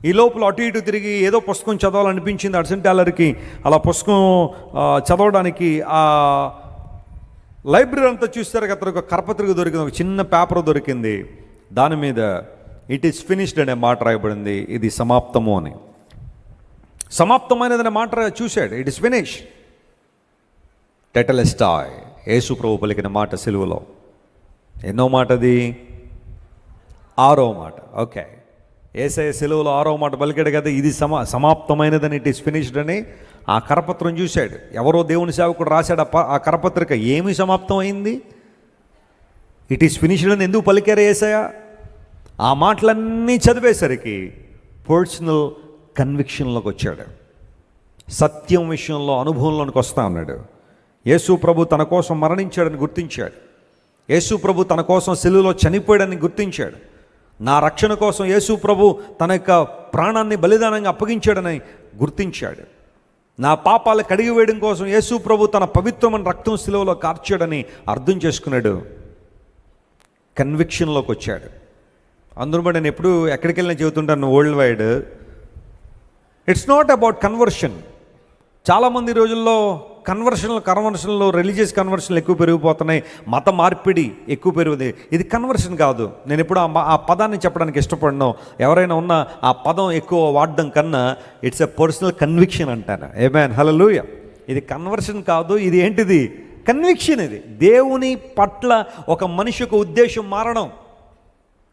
Speaker 1: ఈ లోపల అటు ఇటు తిరిగి ఏదో పుస్తకం చదవాలనిపించింది హడ్సన్ టేలర్కి. అలా పుస్తకం చదవడానికి ఆ లైబ్రరీ అంతా చూస్తారు కదా, ఒక కరపత్రిక దొరికింది, ఒక చిన్న పేపర్ దొరికింది. దాని మీద ఇట్ ఈస్ ఫినిష్డ్ అనే మాట రాయబడింది. ఇది సమాప్తము అని. సమాప్తమైనదనే మాట చూశాడు. It is finish. టెటెలెస్టాయ్, యేసు ప్రభు పలికిన మాట సిలువలో. ఎన్నో మాట అది? 6వ మాట. ఓకే, యేసయ్య సిలువలో 6వ మాట పలికాడు కదా, ఇది సమాప్తమైనదని, ఇట్ ఈస్ ఫినిష్డ్ అని. ఆ కరపత్రం చూశాడు. ఎవరో దేవుని సేవకుడు రాశాడు ఆ కరపత్రిక. ఏమి సమాప్తం అయింది? ఇట్ ఈస్ ఫినిష్డ్ అని ఎందుకు పలికారు యేసయ్య? ఆ మాటలన్నీ చదివేసరికి పర్సనల్ కన్విక్షన్లోకి వచ్చాడు. సత్యం విషయంలో అనుభవంలోనికి వస్తా ఉన్నాడు. యేసు ప్రభు తన కోసం మరణించాడని గుర్తించాడు. యేసు ప్రభు తన కోసం సిలువలో చనిపోయాడని గుర్తించాడు. నా రక్షణ కోసం యేసు ప్రభు తన యొక్క ప్రాణాన్ని బలిదానంగా అప్పగించాడని గుర్తించాడు. నా పాపాలు కడిగి వేయడం కోసం యేసు ప్రభు తన పవిత్రమైన రక్తం సిలువలో కార్చాడని అర్థం చేసుకున్నాడు. కన్విక్షన్లోకి వచ్చాడు. అందులో బట్టి నేను ఎప్పుడు ఎక్కడికి వెళ్ళినా చెబుతుంటాను, world wide, it's not about conversion. చాలామంది రోజుల్లో కన్వర్షన్లు రిలీజియస్ కన్వర్షన్లు ఎక్కువ పెరిగిపోతున్నాయి. మత మార్పిడి ఎక్కువ పెరుగుతుంది. ఇది కన్వర్షన్ కాదు. నేను ఎప్పుడు ఆ పదాన్ని చెప్పడానికి ఇష్టపడను. ఎవరైనా ఉన్న ఆ పదం ఎక్కువ వాడడం కన్నా ఇట్స్ ఎ పర్సనల్ కన్విక్షన్ అంటాను. ఆమేన్, హల్లెలూయా. ఇది కన్వర్షన్ కాదు, ఇది ఏంటిది? కన్విక్షన్. ఇది దేవుని పట్ల ఒక మనిషి యొక్క ఉద్దేశం మారడం.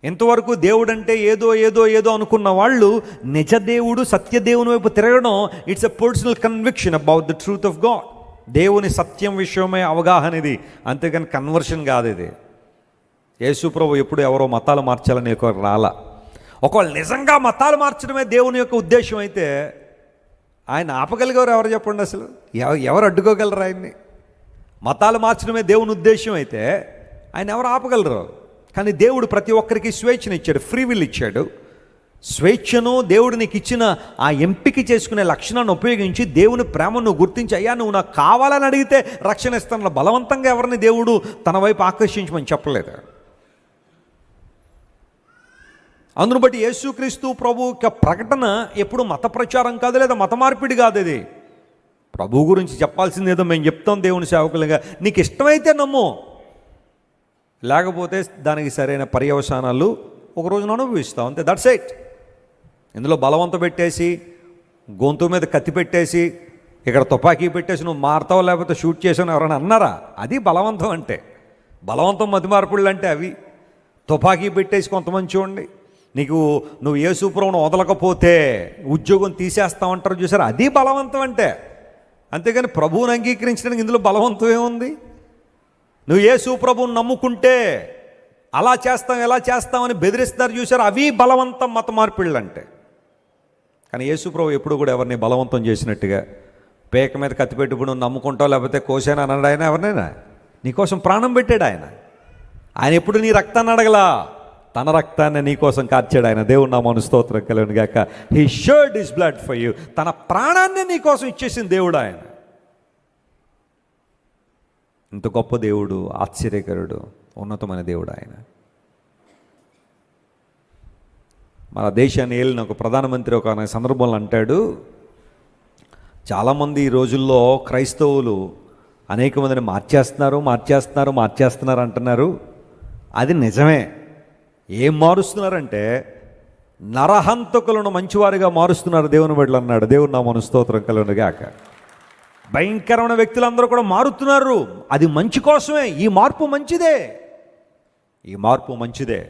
Speaker 1: ఎంతవరకు దేవుడు అంటే ఏదో ఏదో ఏదో అనుకున్న వాళ్ళు నిజ దేవుడు సత్యదేవుని వైపు తిరగడం, it's a personal conviction about the truth of God. దేవుని సత్యం విషయమే అవగాహన ఇది, అంతేగాని కన్వర్షన్ కాదు ఇది. యేసు ప్రభు ఎప్పుడు ఎవరో మతాలు మార్చాలని రాలా. ఒకవేళ నిజంగా మతాలు మార్చడమే దేవుని యొక్క ఉద్దేశం అయితే ఆయన ఆపగలిగారు ఎవరు చెప్పండి? అసలు ఎవరు అడ్డుకోగలరు ఆయన్ని? మతాలు మార్చడమే దేవుని ఉద్దేశం అయితే ఆయన ఎవరు ఆపగలరు? కానీ దేవుడు ప్రతి ఒక్కరికి స్వేచ్ఛను ఇచ్చాడు, ఫ్రీ విల్ ఇచ్చాడు. స్వేచ్ఛను దేవుడు నీకు ఇచ్చిన ఆ ఎంపిక చేసుకునే లక్షణాన్ని ఉపయోగించి దేవుని ప్రేమను గుర్తించి, అయ్యా నువ్వు నాకు కావాలని అడిగితే రక్షణ ఇస్తాను. బలవంతంగా ఎవరిని దేవుడు తన వైపు ఆకర్షించమని చెప్పలేదు. అందును బట్టి యేసుక్రీస్తు ప్రభు యొక్క ప్రకటన ఎప్పుడు మత ప్రచారం కాదు, లేదా మత మార్పిడి కాదు. ఇది ప్రభు గురించి చెప్పాల్సింది ఏదో మేము చెప్తాం దేవుని సేవకులుగా. నీకు ఇష్టమైతే నమ్ము, లేకపోతే దానికి సరైన పర్యవసానాలు ఒక రోజున అనుభవిస్తావు, అంతే. That's it. ఇందులో బలవంతం పెట్టేసి, గొంతు మీద కత్తి పెట్టేసి, ఇక్కడ తుపాకీ పెట్టేసి నువ్వు మారుతావు లేకపోతే షూట్ చేసావు ఎవరైనా అన్నారా? అది బలవంతం అంటే. బలవంతం మతి మార్పుళ్ళు అంటే అవి. తుపాకీ పెట్టేసి కొంతమంది చూడండి, నువ్వు యేసు ప్రభువును వదలకపోతే ఉద్యోగం తీసేస్తామంటారు చూసారు, అది బలవంతం అంటే. అంతేగాని ప్రభువుని అంగీకరించడానికి ఇందులో బలవంతం ఏముంది? నువ్వు యేసు ప్రభువుని నమ్ముకుంటే అలా చేస్తాం ఎలా చేస్తామని బెదిరిస్తారు చూసారు, అవి బలవంతం మత మార్పిళ్ళు అంటే. కానీ యేసు ప్రభు ఎప్పుడు కూడా ఎవరిని బలవంతం చేసినట్టుగా పేక మీద కత్తి పెట్టి ఇప్పుడు నువ్వు నమ్ముకుంటావు లేకపోతే కోసేనా అన్నాడు ఆయన ఎవరినైనా? నీకోసం ప్రాణం పెట్టాడు ఆయన. ఆయన ఎప్పుడు నీ రక్తాన్ని అడగలా, తన రక్తాన్ని నీకోసం కార్చాడు ఆయన. దేవుడు నామమున స్తోత్రం కలుగును గాక. He shirt his blood for you. తన ప్రాణాన్ని నీకోసం ఇచ్చేసిన దేవుడు ఆయన. ఇంత గొప్ప దేవుడు, ఆశ్చర్యకరుడు, ఉన్నతమైన దేవుడు ఆయన. మన దేశాన్ని ఏలిన ఒక ప్రధానమంత్రి ఒక సందర్భంలో అంటాడు, చాలామంది ఈ రోజుల్లో క్రైస్తవులు అనేక మందిని మార్చేస్తున్నారు అంటున్నారు. అది నిజమే. ఏం మారుస్తున్నారంటే నరహంతకులను మంచివారిగా మారుస్తున్నారు దేవుని బిడ్డలు అన్నాడు. దేవుని నామమున స్తోత్రం కలుగును గాక. భయంకరమైన వ్యక్తులందరూ కూడా మారుతున్నారు. అది మంచి కోసమే. ఈ మార్పు మంచిదే.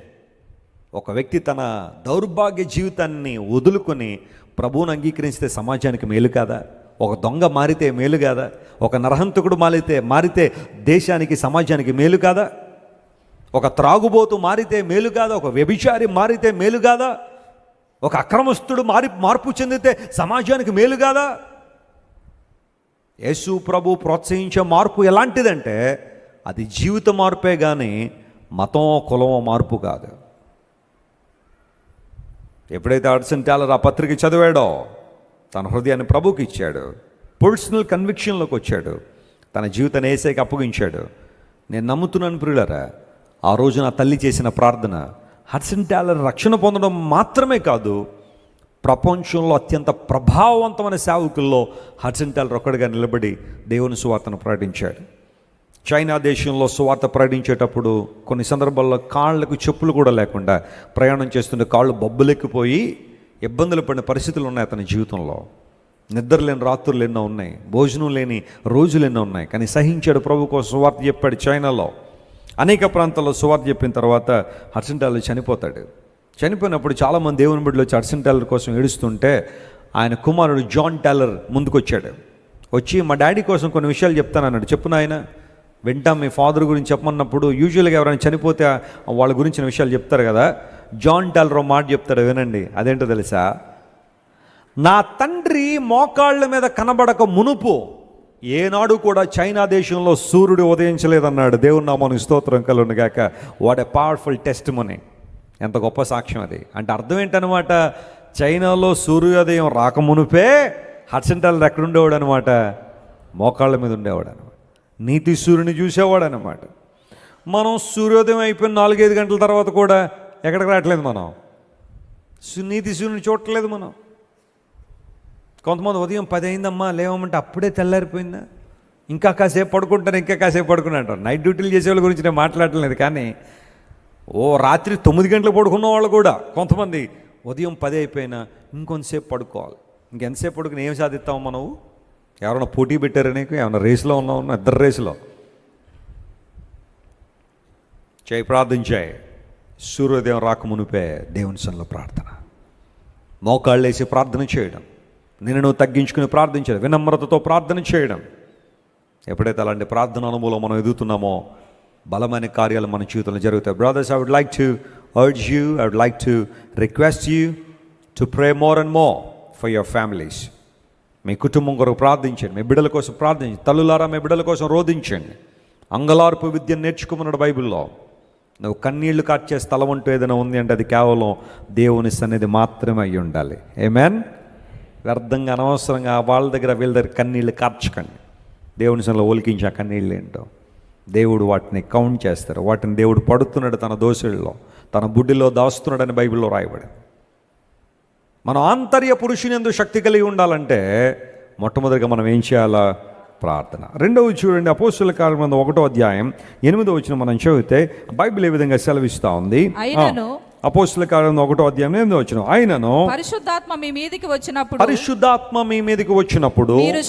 Speaker 1: ఒక వ్యక్తి తన దౌర్భాగ్య జీవితాన్ని వదులుకొని ప్రభువును అంగీకరిస్తే సమాజానికి మేలు కాదా? ఒక దొంగ మారితే మేలు కాదా? ఒక నరహంతకుడు మారితే దేశానికి సమాజానికి మేలు కాదా? ఒక త్రాగుబోతు మారితే మేలు కాదా? ఒక వ్యభిచారి మారితే మేలు కాదా? ఒక అక్రమస్తుడు మార్పు చెందితే సమాజానికి మేలు కాదా? యేసు ప్రభు ప్రోత్సహించే మార్పు ఎలాంటిదంటే అది జీవిత మార్పే కానీ మతం కులం మార్పు కాదు. ఎప్పుడైతే హడ్సన్ టాలర్ ఆ పత్రిక చదివాడో తన హృదయాన్ని ప్రభుకి ఇచ్చాడు, పర్సనల్ కన్విక్షన్లోకి వచ్చాడు, తన జీవితాన్ని యేసయ్యకి అప్పగించాడు. నేను నమ్ముతున్నాను ప్రియులారా, ఆ రోజు నా తల్లి చేసిన ప్రార్థన హడ్సన్ టాలర్ రక్షణ పొందడం మాత్రమే కాదు, ప్రపంచంలో అత్యంత ప్రభావవంతమైన సేవకుల్లో హడ్సన్ టాలర్ ఒక్కడిగా నిలబడి దేవుని సువార్తను ప్రకటించాడు. చైనా దేశంలో సువార్త ప్రకటించేటప్పుడు కొన్ని సందర్భాల్లో కాళ్ళకు చెప్పులు కూడా లేకుండా ప్రయాణం చేస్తుంటే కాళ్ళు బొబ్బలెక్కిపోయి ఇబ్బందులు పడిన పరిస్థితులు ఉన్నాయి అతని జీవితంలో. నిద్ర లేని రాత్రులు ఎన్నో ఉన్నాయి, భోజనం లేని రోజులు ఎన్నో ఉన్నాయి. కానీ సహించాడు, ప్రభు కోసం సువార్త చెప్పాడు. చైనాలో అనేక ప్రాంతాల్లో సువార్త చెప్పిన తర్వాత హడ్సన్ టాలర్ చనిపోతాడు. చనిపోయినప్పుడు చాలామంది దేవుని బిడ్డలు వచ్చి హడ్సన్ టాలర్ కోసం ఏడుస్తుంటే ఆయన కుమారుడు జాన్ టాలర్ ముందుకు వచ్చి మా డాడీ కోసం కొన్ని విషయాలు చెప్తాను అన్నాడు. చెప్పు నాయన, వింటాం. మీ ఫాదర్ గురించి చెప్పమన్నప్పుడు యూజువల్గా ఎవరైనా చనిపోతే వాళ్ళ గురించిన విషయాలు చెప్తారు కదా. జాన్ టాలర్ మాట చెప్తాడు, వినండి. అదేంటో తెలుసా? నా తండ్రి మోకాళ్ళ మీద కనబడక మునుపు ఏనాడు కూడా చైనా దేశంలో సూర్యుడు ఉదయించలేదన్నాడు. దేవుని నామానికి స్తోత్రం కలుగును గాక. What a powerful testimony. ఎంత గొప్ప సాక్ష్యం అది. అంటే అర్థం ఏంటనమాట, చైనాలో సూర్యోదయం రాకమునుపే హడ్సన్ టాలర్ ఎక్కడుండేవాడు అనమాట? మోకాళ్ళ మీద ఉండేవాడు అనమాట. నీతి సూర్యుని చూసేవాడు అనమాట. మనం సూర్యోదయం అయిపోయిన 4-5 గంటల తర్వాత కూడా ఎక్కడికి రావట్లేదు, మనం నీతి సూర్యుని చూడట్లేదు. మనం కొంతమంది ఉదయం 10 అయిందమ్మా లేవమంటే అప్పుడే తెల్లారిపోయిందా, ఇంకా కాసేపు పడుకుంటారు. నైట్ డ్యూటీలు చేసే వాళ్ళ గురించి నేను మాట్లాడలేదు, కానీ రాత్రి 9 గంటలకు పడుకున్న వాళ్ళు కూడా కొంతమంది ఉదయం 10 అయిపోయినా ఇంకొంతసేపు పడుకోవాలి. ఇంకెంతసేపు పడుకుని ఏం సాధిస్తావు మనం? ఎవరైనా పోటీ పెట్టారా నీకు? ఏమైనా రేసులో ఉన్నావు? ఇద్దరు రేసులో ప్రార్థించాయి. సూర్యోదయం రాకమునిపే దేవుని సన్నిధిలో ప్రార్థన, మోకాళ్ళు వేసి ప్రార్థన చేయడం, నిన్ను తగ్గించుకుని ప్రార్థించడం, వినమ్రతతో ప్రార్థన చేయడం. ఎప్పుడైతే అలాంటి ప్రార్థన అనుభవంలో మనం ఎదుగుతున్నామో బలమైన కార్యాలు మన జీవితంలో జరుగుతాయి. Brothers, I would like to urge you, I would like to request you to pray more and more for your families. మీ కుటుంబం కొరకు ప్రార్థించండి, మీ బిడ్డల కోసం ప్రార్థించండి. తల్లులారా, మీ బిడ్డల కోసం రోధించండి. అంగలార్పు విద్యను నేర్చుకోమన్నాడు బైబిల్లో. నువ్వు కన్నీళ్లు కార్చే స్థలం అంటూ ఏదైనా ఉంది అంటే అది కేవలం దేవుని సన్నిధి మాత్రమే అయి ఉండాలి. ఆమేన్. వ్యర్థంగా అనవసరంగా వీళ్ళ దగ్గర కన్నీళ్ళు కార్చకండి. దేవుని సన్నిధిలో ఒలికించి ఆ కన్నీళ్ళు ఏంటో దేవుడు వాటిని కౌంట్ చేస్తారు. వాటిని దేవుడు పడుతున్నాడు తన దోషుల్లో, తన బుడ్డిలో దాస్తున్నాడని బైబిల్లో రాయబడి. మనం ఆంతర్య పురుషుని యందు శక్తి కలిగి ఉండాలంటే మొట్టమొదటిగా మనం ఏం చేయాలా? ప్రార్థన. రెండవది చూడండి, అపోస్తలుల కార్యములు 1వ అధ్యాయం 8వ వచనం మనం చదివితే బైబిల్ ఏ విధంగా సెలవిస్తా ఉంది. అపోస్తలుల కార్యములు 1వ అధ్యాయం 8వ వచనం, అయినను
Speaker 2: పరిశుద్ధాత్మ మీ మీదికి వచ్చినప్పుడు మీరు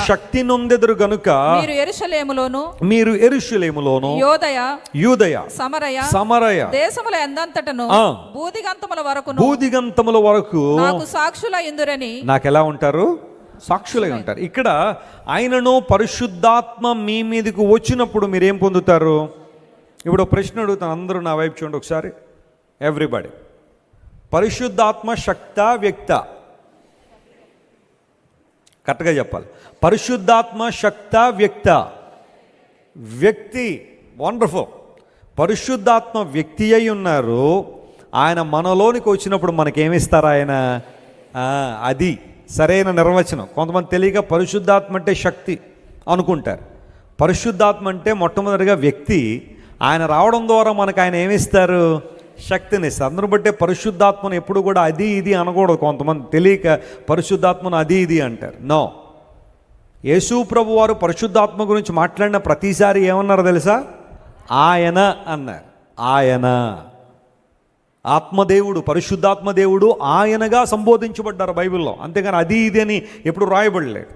Speaker 2: శక్తి నొందెదరు గనుక మీరు యెరూషలేములోను యూదయ సమరయ దేశముల ఎందంతటను భూదిగంతముల వరకు నాకు సాక్షులయ్యుందురని. నాకెలా ఉంటారు? సాక్షులై ఉంటారు. ఇక్కడ ఆయనను పరిశుద్ధాత్మ మీ మీదకి వచ్చినప్పుడు మీరేం పొందుతారు? ఇప్పుడు ప్రశ్న అడుగుతాను, అందరూ నా వైపు చూడండి ఒకసారి. ఎవ్రీబడి, పరిశుద్ధాత్మ శక్త వ్యక్త? కరెక్ట్గా చెప్పాలి. పరిశుద్ధాత్మ శక్త వ్యక్త? వ్యక్తి. వండర్ఫుల్. పరిశుద్ధాత్మ వ్యక్తి అయి ఉన్నారు. ఆయన మనలోనికి వచ్చినప్పుడు మనకేమిస్తారు ఆయన? అది సరైన నిర్వచనం. కొంతమంది తెలియక పరిశుద్ధాత్మ అంటే శక్తి అనుకుంటారు. పరిశుద్ధాత్మ అంటే మొట్టమొదటిగా వ్యక్తి. ఆయన రావడం ద్వారా మనకు ఆయన ఏమిస్తారు? శక్తినిస్తుంది. అందరూ బట్టే పరిశుద్ధాత్మను ఎప్పుడు కూడా అది ఇది అనకూడదు. కొంతమంది తెలియక పరిశుద్ధాత్మను అది ఇది అంటారు. నో, యేసు ప్రభు వారు పరిశుద్ధాత్మ గురించి మాట్లాడిన ప్రతిసారి ఏమన్నారు తెలుసా? ఆయన అన్నారు. ఆయన ఆత్మదేవుడు, పరిశుద్ధాత్మ దేవుడు ఆయనగా సంబోధించబడ్డారు బైబిల్లో. అంతేగాని అది ఇది అని ఎప్పుడు రాయబడలేదు.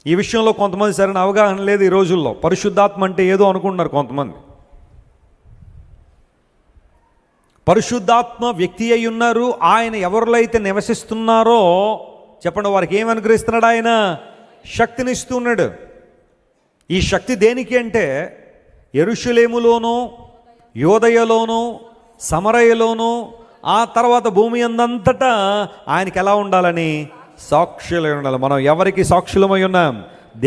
Speaker 2: ఈ విషయంలో కొంతమంది సరైన అవగాహన లేదు ఈ రోజుల్లో. పరిశుద్ధాత్మ అంటే ఏదో అనుకుంటున్నారు కొంతమంది. పరిశుద్ధాత్మ వ్యక్తి అయి ఉన్నారు. ఆయన ఎవరిలో అయితే నివసిస్తున్నారో చెప్పండి, వారికి ఏమి అనుగ్రహిస్తున్నాడు? ఆయన శక్తిని ఇస్తున్నాడు. ఈ శక్తి దేనికి అంటే యెరూషలేములోను, యోదయలోను, సమరయలోను, ఆ తర్వాత భూమి అందంతటా ఆయనకి ఎలా ఉండాలని? సాక్షులై ఉండాలి. మనం ఎవరికి సాక్షులమై ఉన్నాం?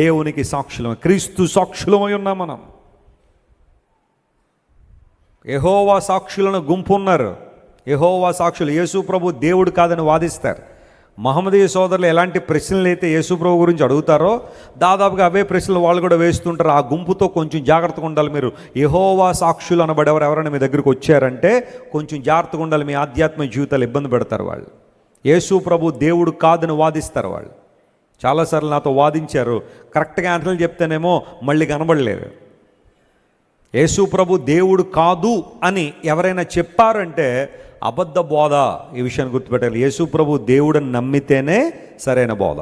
Speaker 2: దేవునికి సాక్షులమై, క్రీస్తు సాక్షులమై ఉన్నాం మనం. యెహోవా సాక్షులను గుంపు ఉన్నారు. యెహోవా సాక్షులు యేసు ప్రభు దేవుడు కాదని వాదిస్తారు. మహమ్మదీయ సోదరులు ఎలాంటి ప్రశ్నలు అయితే యేసు ప్రభు గురించి అడుగుతారో దాదాపుగా అవే ప్రశ్నలు వాళ్ళు కూడా వేస్తుంటారు. ఆ గుంపుతో కొంచెం జాగ్రత్తగా ఉండాలి మీరు. యెహోవా సాక్షులు అనబడేవారు ఎవరైనా మీ దగ్గరికి వచ్చారంటే కొంచెం జాగ్రత్తగా ఉండాలి. మీ ఆధ్యాత్మిక జీవితాలు ఇబ్బంది పెడతారు వాళ్ళు. యేసు ప్రభు దేవుడు కాదని వాదిస్తారు వాళ్ళు. చాలాసార్లు నాతో వాదించారు. కరెక్ట్గా ఆన్సర్లు చెప్తేనేమో మళ్ళీ కనబడలేదు. యేసు ప్రభు దేవుడు కాదు అని ఎవరైనా చెప్పారంటే అబద్ధ బోధ. ఈ విషయాన్ని గుర్తుపెట్టాలి. యేసు ప్రభు దేవుడని నమ్మితేనే సరైన బోధ.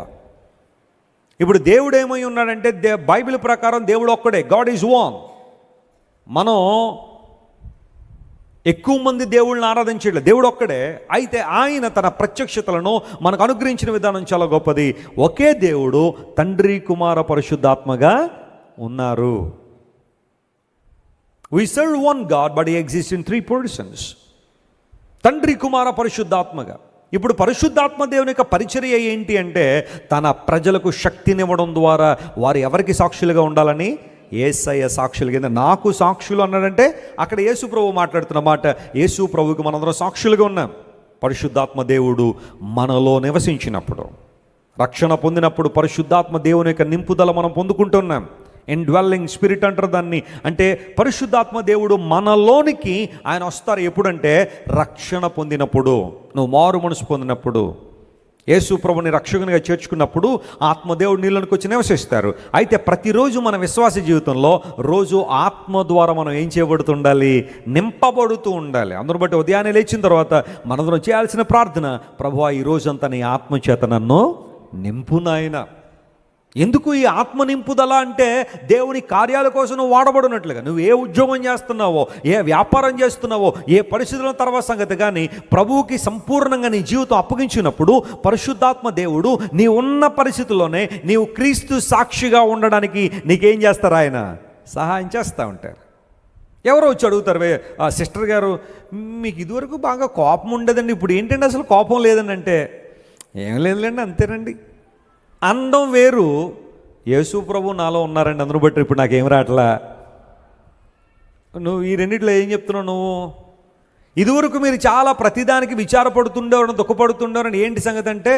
Speaker 2: ఇప్పుడు దేవుడు ఏమై ఉన్నాడంటే బైబిల్ ప్రకారం దేవుడు ఒక్కడే, గాడ్ ఈజ్ వన్. మనం ఎక్కువ మంది దేవుళ్ళని ఆరాధించట్లేదు, దేవుడు ఒక్కడే. అయితే ఆయన తన ప్రత్యక్షతలను మనకు అనుగ్రహించిన విధానం చాలా గొప్పది. ఒకే దేవుడు తండ్రి, కుమార, పరిశుద్ధాత్మగా ఉన్నారు. We serve one God, but he exists in 3 persons. తండ్రి, కుమార, పరిశుద్ధాత్మగా. ఇప్పుడు పరిశుద్ధాత్మ దేవుని యొక్క పరిచర్య ఏంటి అంటే తన ప్రజలకు శక్తినివ్వడం ద్వారా వారు ఎవరికి సాక్షులుగా ఉండాలని? యేసయ్య సాక్షులు కింద. నాకు సాక్షులు అన్నాడంటే అక్కడ యేసు ప్రభు మాట్లాడుతున్న మాట. యేసు ప్రభువుకి మనందరం సాక్షులుగా ఉన్నాం. పరిశుద్ధాత్మ దేవుడు మనలో నివసించినప్పుడు, రక్షణ పొందినప్పుడు పరిశుద్ధాత్మ దేవుని యొక్క నింపుదల మనం పొందుకుంటున్నాం. ఇండ్వెల్లింగ్ స్పిరిట్ అంటారు దాన్ని. అంటే పరిశుద్ధాత్మ దేవుడు మనలోనికి ఆయన వస్తారు. ఎప్పుడంటే రక్షణ పొందినప్పుడు, నువ్వు మారు మనసు పొందినప్పుడు, యేసు ప్రభుని రక్షకునిగా చేర్చుకున్నప్పుడు ఆత్మదేవుడు నీళ్ళకి వచ్చి నివసిస్తారు. అయితే ప్రతిరోజు మన విశ్వాస జీవితంలో రోజు ఆత్మ ద్వారా మనం ఏం చేయబడుతుండాలి? నింపబడుతూ ఉండాలి. అందరూ బట్టి ఉదయాన్నే లేచిన తర్వాత మనందరం చేయాల్సిన ప్రార్థన, ప్రభువా ఈ రోజంతా నీ ఆత్మ చేత నన్ను నింపు నాయనా. ఎందుకు ఈ ఆత్మ నింపుదల అంటే దేవుని కార్యాల కోసం నువ్వు వాడబడినట్లుగా. నువ్వు ఏ ఉద్యోగం చేస్తున్నావో, ఏ వ్యాపారం చేస్తున్నావో, ఏ పరిస్థితుల తర్వాత సంగతి, కానీ ప్రభువుకి సంపూర్ణంగా నీ జీవితం అప్పగించినప్పుడు పరిశుద్ధాత్మ దేవుడు నీ ఉన్న పరిస్థితుల్లోనే నీవు క్రీస్తు సాక్షిగా ఉండడానికి నీకేం చేస్తారు? ఆయన సహాయం చేస్తూ ఉంటారు. ఎవరో వచ్చి అడుగుతారు, సిస్టర్ గారు మీకు ఇదివరకు బాగా కోపం ఉండదండి, ఇప్పుడు ఏంటంటే అసలు కోపం లేదని అంటే, ఏం లేదులేండి అంతేనండి అందం వేరు. యేసు ప్రభు నాలో ఉన్నారండి, అందరూ బట్టి ఇప్పుడు నాకేం రావట్లా. నువ్వు ఈ రెండిట్లో ఏం చెప్తున్నావు? నువ్వు ఇదివరకు మీరు చాలా ప్రతిదానికి విచారపడుతుండేవారు, దుఃఖపడుతుండేవారని. ఏంటి సంగతి అంటే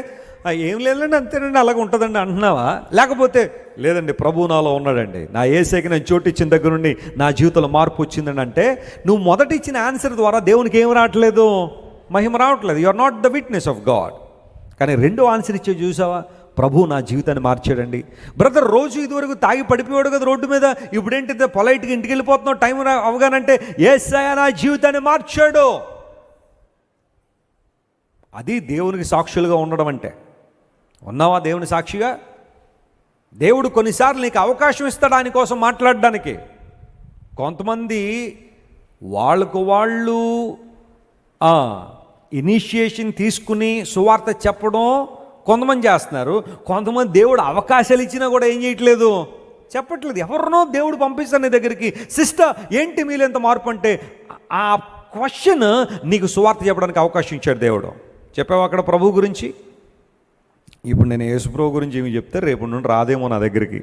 Speaker 2: ఏం లేదండి అంతేనండి అలాగ ఉంటుందండి అంటున్నావా? లేకపోతే లేదండి ప్రభు నాలో ఉన్నాడండి, నా యేసేకి నేను చోటు ఇచ్చిన దగ్గర నుండి నా జీవితంలో మార్పు వచ్చిందండి అంటే, నువ్వు మొదటి ఇచ్చిన ఆన్సర్ ద్వారా దేవునికి ఏం రావట్లేదు? మహిమ రావట్లేదు. You are not the witness of God. కానీ రెండో ఆన్సర్ ఇచ్చే చూసావా? ప్రభు నా జీవితాన్ని మార్చాడండి. బ్రదర్ రోజు ఇదివరకు తాగి పడిపోయాడు కదా రోడ్డు మీద, ఇప్పుడేంటి పొలైట్గా ఇంటికి వెళ్ళిపోతున్నావు టైం అవగానంటే యేసయ్య నా జీవితాన్ని మార్చాడు. అది దేవునికి సాక్షులుగా ఉండడం అంటే. ఉన్నావా దేవుని సాక్షిగా? దేవుడు కొన్నిసార్లు నీకు అవకాశం ఇస్తాడు ఆయన కోసం మాట్లాడడానికి. కొంతమంది వాళ్ళకు వాళ్ళు ఇనిషియేషన్ తీసుకుని సువార్త చెప్పడం కొంతమంది చేస్తున్నారు. కొంతమంది దేవుడు అవకాశాలు ఇచ్చినా కూడా ఏం చేయట్లేదు, చెప్పట్లేదు. ఎవరినో దేవుడు పంపిస్తాను నీ దగ్గరికి, సిస్టర్ ఏంటి మీలో ఎంత మార్పు అంటే, ఆ క్వశ్చన్ నీకు సువార్త చెప్పడానికి అవకాశం ఇచ్చాడు దేవుడు. చెప్పావు అక్కడ ప్రభు గురించి. ఇప్పుడు నేను యేసు ప్రభు గురించి ఏమి చెప్తే రేపు నుండి రాదేమో నా దగ్గరికి.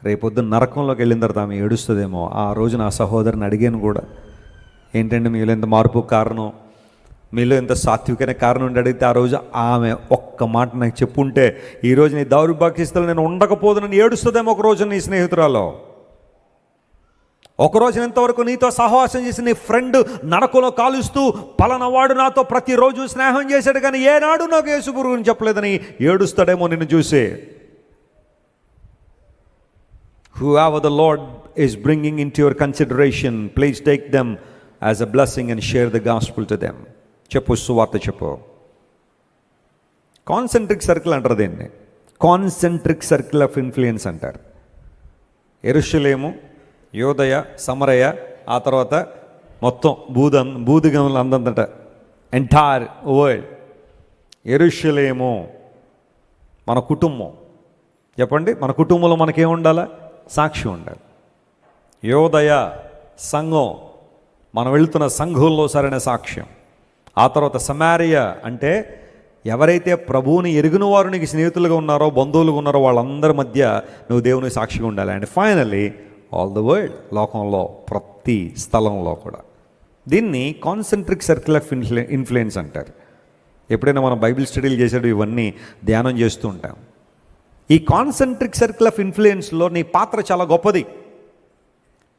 Speaker 2: రేపొద్దున నరకంలోకి వెళ్ళిన తర్వాత ఆమె ఏడుస్తుందేమో. ఆ రోజు నా సహోదరుని అడిగాను కూడా, ఏంటంటే మీలో ఎంత మార్పు కారణం, మీలో ఎంత సాత్వికమైన కారణం ఉండి అడిగితే, ఆ రోజు ఆమె ఒక్క మాట నాకు చెప్పుంటే ఈరోజు నీ దౌర్భాగ్యస్థలు నేను ఉండకపోదునని ఏడుస్తుందేమో ఒక రోజు నీ స్నేహితురాలో. ఒకరోజు ఎంతవరకు నీతో సహవాసం చేసి నీ ఫ్రెండ్ నరకలో కాలుస్తూ పలానావాడు నాతో ప్రతిరోజు స్నేహం చేశాడు కానీ ఏనాడు నాకు యేసు గురించి చెప్పలేదని ఏడుస్తాడేమో నిన్ను చూసి. Whoever the Lord is bringing into your consideration, please take them as a blessing and share the gospel to them. చెప్పు, సువార్త చెప్పు. కాన్సెంట్రిక్ సర్కిల్ అంటారు దీన్ని. కాన్సెంట్రిక్ సర్కిల్ ఆఫ్ ఇన్ఫ్లుయెన్స్ అంటారు. యెరూషలేము, యోదయ, సమరయ, ఆ తర్వాత మొత్తం భూదిగములు అందంతట ఎంటైర్ వరల్డ్. యెరూషలేము మన కుటుంబం. చెప్పండి, మన కుటుంబంలో మనకేం ఉండాలా? సాక్షి ఉండాలి. యోదయ సంఘం, మనం వెళుతున్న సంఘంలో సరైన సాక్ష్యం. ఆ తర్వాత సమారియా అంటే ఎవరైతే ప్రభువుని ఎరిగిన వారు నీకు స్నేహితులుగా ఉన్నారో, బంధువులుగా ఉన్నారో వాళ్ళందరి మధ్య నువ్వు దేవునికి సాక్షిగా ఉండాలి. And finally all the world, లోకంలో ప్రతి స్థలంలో కూడా. దీన్ని కాన్సెంట్రిక్ సర్కిల్ ఆఫ్ ఇన్ఫ్లుయెన్స్ అంటారు. ఎప్పుడైనా మనం బైబిల్ స్టడీలు చేసేటప్పుడు ఇవన్నీ ధ్యానం చేస్తూ ఉంటాం. ఈ కాన్సెంట్రిక్ సర్కిల్ ఆఫ్ ఇన్ఫ్లుయెన్స్లో నీ పాత్ర చాలా గొప్పది.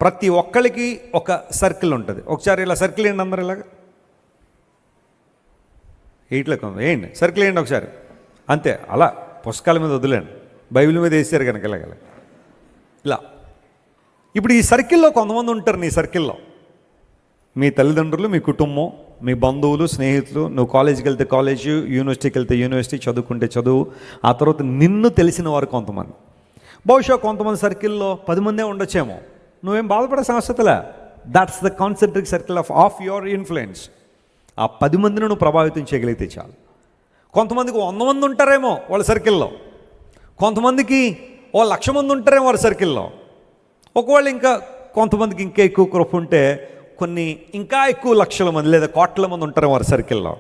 Speaker 2: ప్రతి ఒక్కరికి ఒక సర్కిల్ ఉంటుంది. ఒకసారి ఇలా సర్కిల్ వేయండి, అందరు ఇలాగా ఇట్లా వేయండి, సర్కిల్ వేయండి ఒకసారి, అంతే. అలా పుస్తకాల మీద వదిలేండి, బైబిల్ మీద వేసారు కనుక ఇలాగ ఇలా. ఇప్పుడు ఈ సర్కిల్లో కొంతమంది ఉంటారు. నీ సర్కిల్లో మీ తల్లిదండ్రులు, మీ కుటుంబం, మీ బంధువులు, స్నేహితులు, నువ్వు కాలేజీకి వెళ్తే కాలేజీ, యూనివర్సిటీకి వెళ్తే యూనివర్సిటీ, చదువుకుంటే చదువు, ఆ తర్వాత నిన్ను తెలిసిన వారు కొంతమంది. బహుశా కొంతమంది సర్కిల్లో 10 మందే ఉండొచ్చేమో. నువ్వేం బాధపడే సమస్యలే. That's the concentric circle of your influence. ఆ 10 మందిని నువ్వు ప్రభావితం చేయగలిగితే చాలు. కొంతమందికి 100 మంది ఉంటారేమో వాళ్ళ సర్కిల్లో, కొంతమందికి 1,00,000 మంది ఉంటారేమో వాళ్ళ సర్కిల్లో. ఒకవేళ ఇంకా కొంతమందికి ఇంకా ఎక్కువ కృప ఉంటే కొన్ని ఇంకా ఎక్కువ లక్షల మంది లేదా కోట్ల మంది ఉంటారు వారి సర్కిల్లో.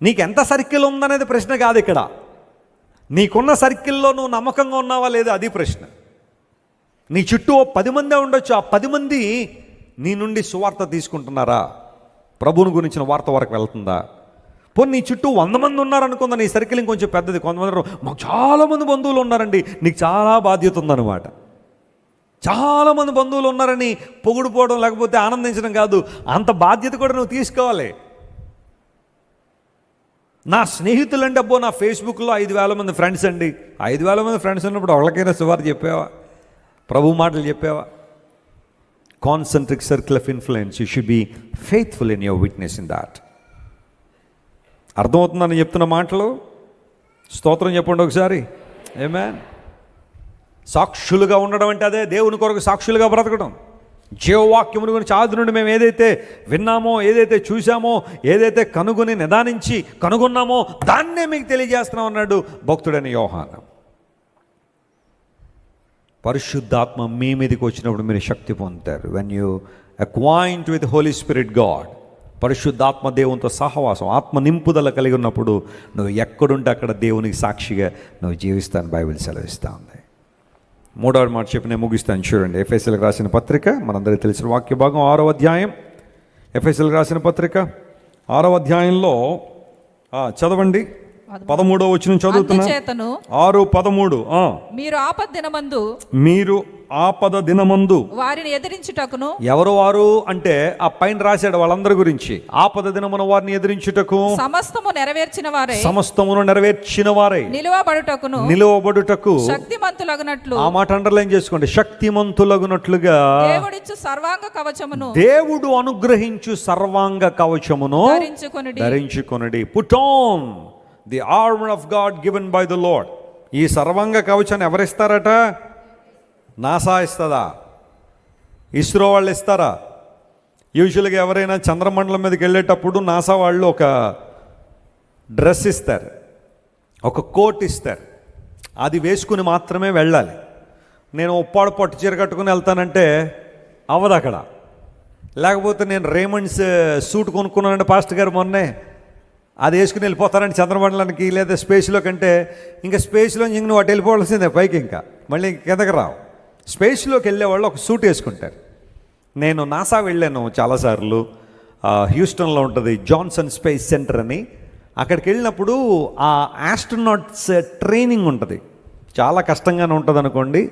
Speaker 2: నీకు ఎంత సర్కిల్ ఉందనేది ప్రశ్న కాదు ఇక్కడ. నీకున్న సర్కిల్లో నువ్వు నమ్మకంగా ఉన్నావా లేదా అది ప్రశ్న. నీ చుట్టూ 10 మందే ఉండొచ్చు. ఆ 10 మంది నీ నుండి సువార్త తీసుకుంటున్నారా? ప్రభువుని గురించిన వార్త వరకు వెళ్తుందా? పోనీ నీ చుట్టూ 100 మంది ఉన్నారనుకుందా, నీ సర్కిల్ ఇంకొంచెం పెద్దది. కొంతమంది మాకు చాలామంది బంధువులు ఉన్నారండి, నీకు చాలా బాధ్యత ఉందన్నమాట. చాలామంది బంధువులు ఉన్నారని పొగుడుపోవడం లేకపోతే ఆనందించడం కాదు, అంత బాధ్యత కూడా నువ్వు తీసుకోవాలి. నా స్నేహితులంటే అబ్బో నా ఫేస్బుక్లో 5,000 మంది ఫ్రెండ్స్ అండి. 5,000 మంది ఫ్రెండ్స్ ఉన్నప్పుడు ఎవరికైనా సువార్త చెప్పావా? ప్రభు మాటలు చెప్పావా? Concentric circle of influence. You should be faithful in your witness in that. అర్థమవుతుందని చెప్తున్న మాటలు? స్తోత్రం చెప్పండి ఒకసారి. ఆమేన్. సాక్షులుగా ఉండడం అంటే అదే, దేవుని కొరకు సాక్షులుగా బ్రతకడం. జీవవాక్యముని గురించి ఆది నుండి మేము ఏదైతే విన్నామో, ఏదైతే చూసామో, ఏదైతే కనుగొని నిదానించి కనుగొన్నామో దాన్నే మీకు తెలియజేస్తున్నాం అన్నాడు భక్తుడైన యోహాను. పరిశుద్ధాత్మ మీ మీదకి వచ్చినప్పుడు మీరు శక్తి పొందుతారు. When you acquaint with holy spirit God, పరిశుద్ధాత్మ దేవునితో సహవాసం, ఆత్మ నింపుదల కలిగి ఉన్నప్పుడు నువ్వు ఎక్కడుంటే అక్కడ దేవునికి సాక్షిగా నువ్వు జీవిస్తాను బైబిల్ సెలవిస్తూ ఉంది. 3వ మాట చెప్పి నేను ముగిస్తాను. చూడండి, ఎఫెసీయులకు రాసిన పత్రిక, మనందరికీ తెలిసిన వాక్య భాగం 6వ అధ్యాయం. ఎఫెసీయులకు రాసిన పత్రిక 6వ అధ్యాయంలో చదవండి, 13వ వచనం చదువుతున్నా. 6:13. మీరు ఆపద దినమందు
Speaker 3: వారిని ఎదిరించుటకును.
Speaker 2: ఎవరు వారు అంటే ఆ పైన రాశాడు వాళ్ళందరి గురించి. ఆపద దినమున వారిని ఎదిరించుటకు,
Speaker 3: సమస్తము నెరవేర్చిన వారే,
Speaker 2: సమస్తమును నెరవేర్చిన వారే, నిలువబడుటకు
Speaker 3: శక్తిమంతులగునట్లు.
Speaker 2: ఆ మాట అండర్లైన్ చేసుకోండి. శక్తిమంతులగునట్లుగా
Speaker 3: దేవుడిచ్చు సర్వాంగ కవచమును,
Speaker 2: దేవుడు అనుగ్రహించు సర్వాంగ కవచమును ధరించుకొనుడి. Put on the armour of God given by the lord. ఈ సర్వాంగ కవచాన్ని ఎవరిస్తారట? నాసా ఇస్తుందా? ఇస్రో వాళ్ళు ఇస్తారా? యూజువల్గా ఎవరైనా చంద్రమండలం మీదకి వెళ్ళేటప్పుడు నాసా వాళ్ళు ఒక డ్రెస్ ఇస్తారు, ఒక కోట్ ఇస్తారు. అది వేసుకుని మాత్రమే వెళ్ళాలి. నేను ఉప్పాడు పట్టు చీర కట్టుకుని వెళ్తానంటే అవ్వదు అక్కడ. లేకపోతే నేను రేమండ్స్ సూట్ కొనుక్కున్నానంటే పాస్టర్ గారు మొన్నే అది వేసుకుని వెళ్ళిపోతానంటే చంద్రమండలానికి లేదా స్పేస్లో కంటే, ఇంకా స్పేస్లో ఇంక నువ్వు అటు వెళ్ళిపోవాల్సిందే పైకి, ఇంకా మళ్ళీ కిందకి రావు. స్పేస్లోకి వెళ్ళేవాళ్ళు ఒక సూట్ వేసుకుంటారు. నేను నాసా వెళ్ళాను చాలాసార్లు. హ్యూస్టన్లో ఉంటుంది జాన్సన్ స్పేస్ సెంటర్ అని. అక్కడికి వెళ్ళినప్పుడు ఆ ఆస్ట్రోనాట్స్ ట్రైనింగ్ ఉంటుంది. చాలా కష్టంగానే ఉంటుంది అనుకోండి.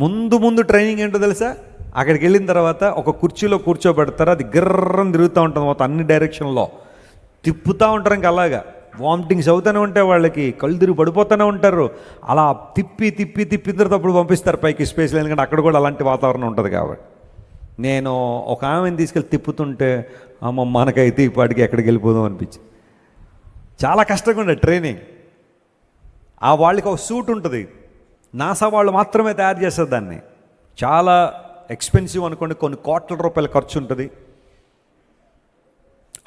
Speaker 2: ముందు ట్రైనింగ్ ఏంటో తెలుసా? అక్కడికి వెళ్ళిన తర్వాత ఒక కుర్చీలో కూర్చోబెడతారు, అది గిర్రం తిరుగుతూ ఉంటుంది మొత్తం అన్ని డైరెక్షన్లో తిప్పుతూ ఉంటారు. ఇంకా అలాగా వామిటింగ్స్ అవుతూనే ఉంటాయి, వాళ్ళకి కళ్ళు తిరిగి పడిపోతూనే ఉంటారు. అలా తిప్పిన తర్వాత అప్పుడు పంపిస్తారు పైకి స్పేస్లో, ఎందుకంటే అక్కడ కూడా అలాంటి వాతావరణం ఉంటుంది కాబట్టి. నేను ఒక ఆమెను తీసుకెళ్ళి తిప్పుతుంటే అమ్మ మనకైతే ఇప్పటికి ఎక్కడికి వెళ్ళిపోదాం అనిపించింది. చాలా కష్టంగా ఉండే ట్రైనింగ్. ఆ వాళ్ళకి ఒక సూట్ ఉంటుంది, నాసా వాళ్ళు మాత్రమే తయారు చేస్తారు దాన్ని. చాలా ఎక్స్పెన్సివ్ అనుకోండి, కొన్ని కోట్ల రూపాయల ఖర్చు ఉంటుంది.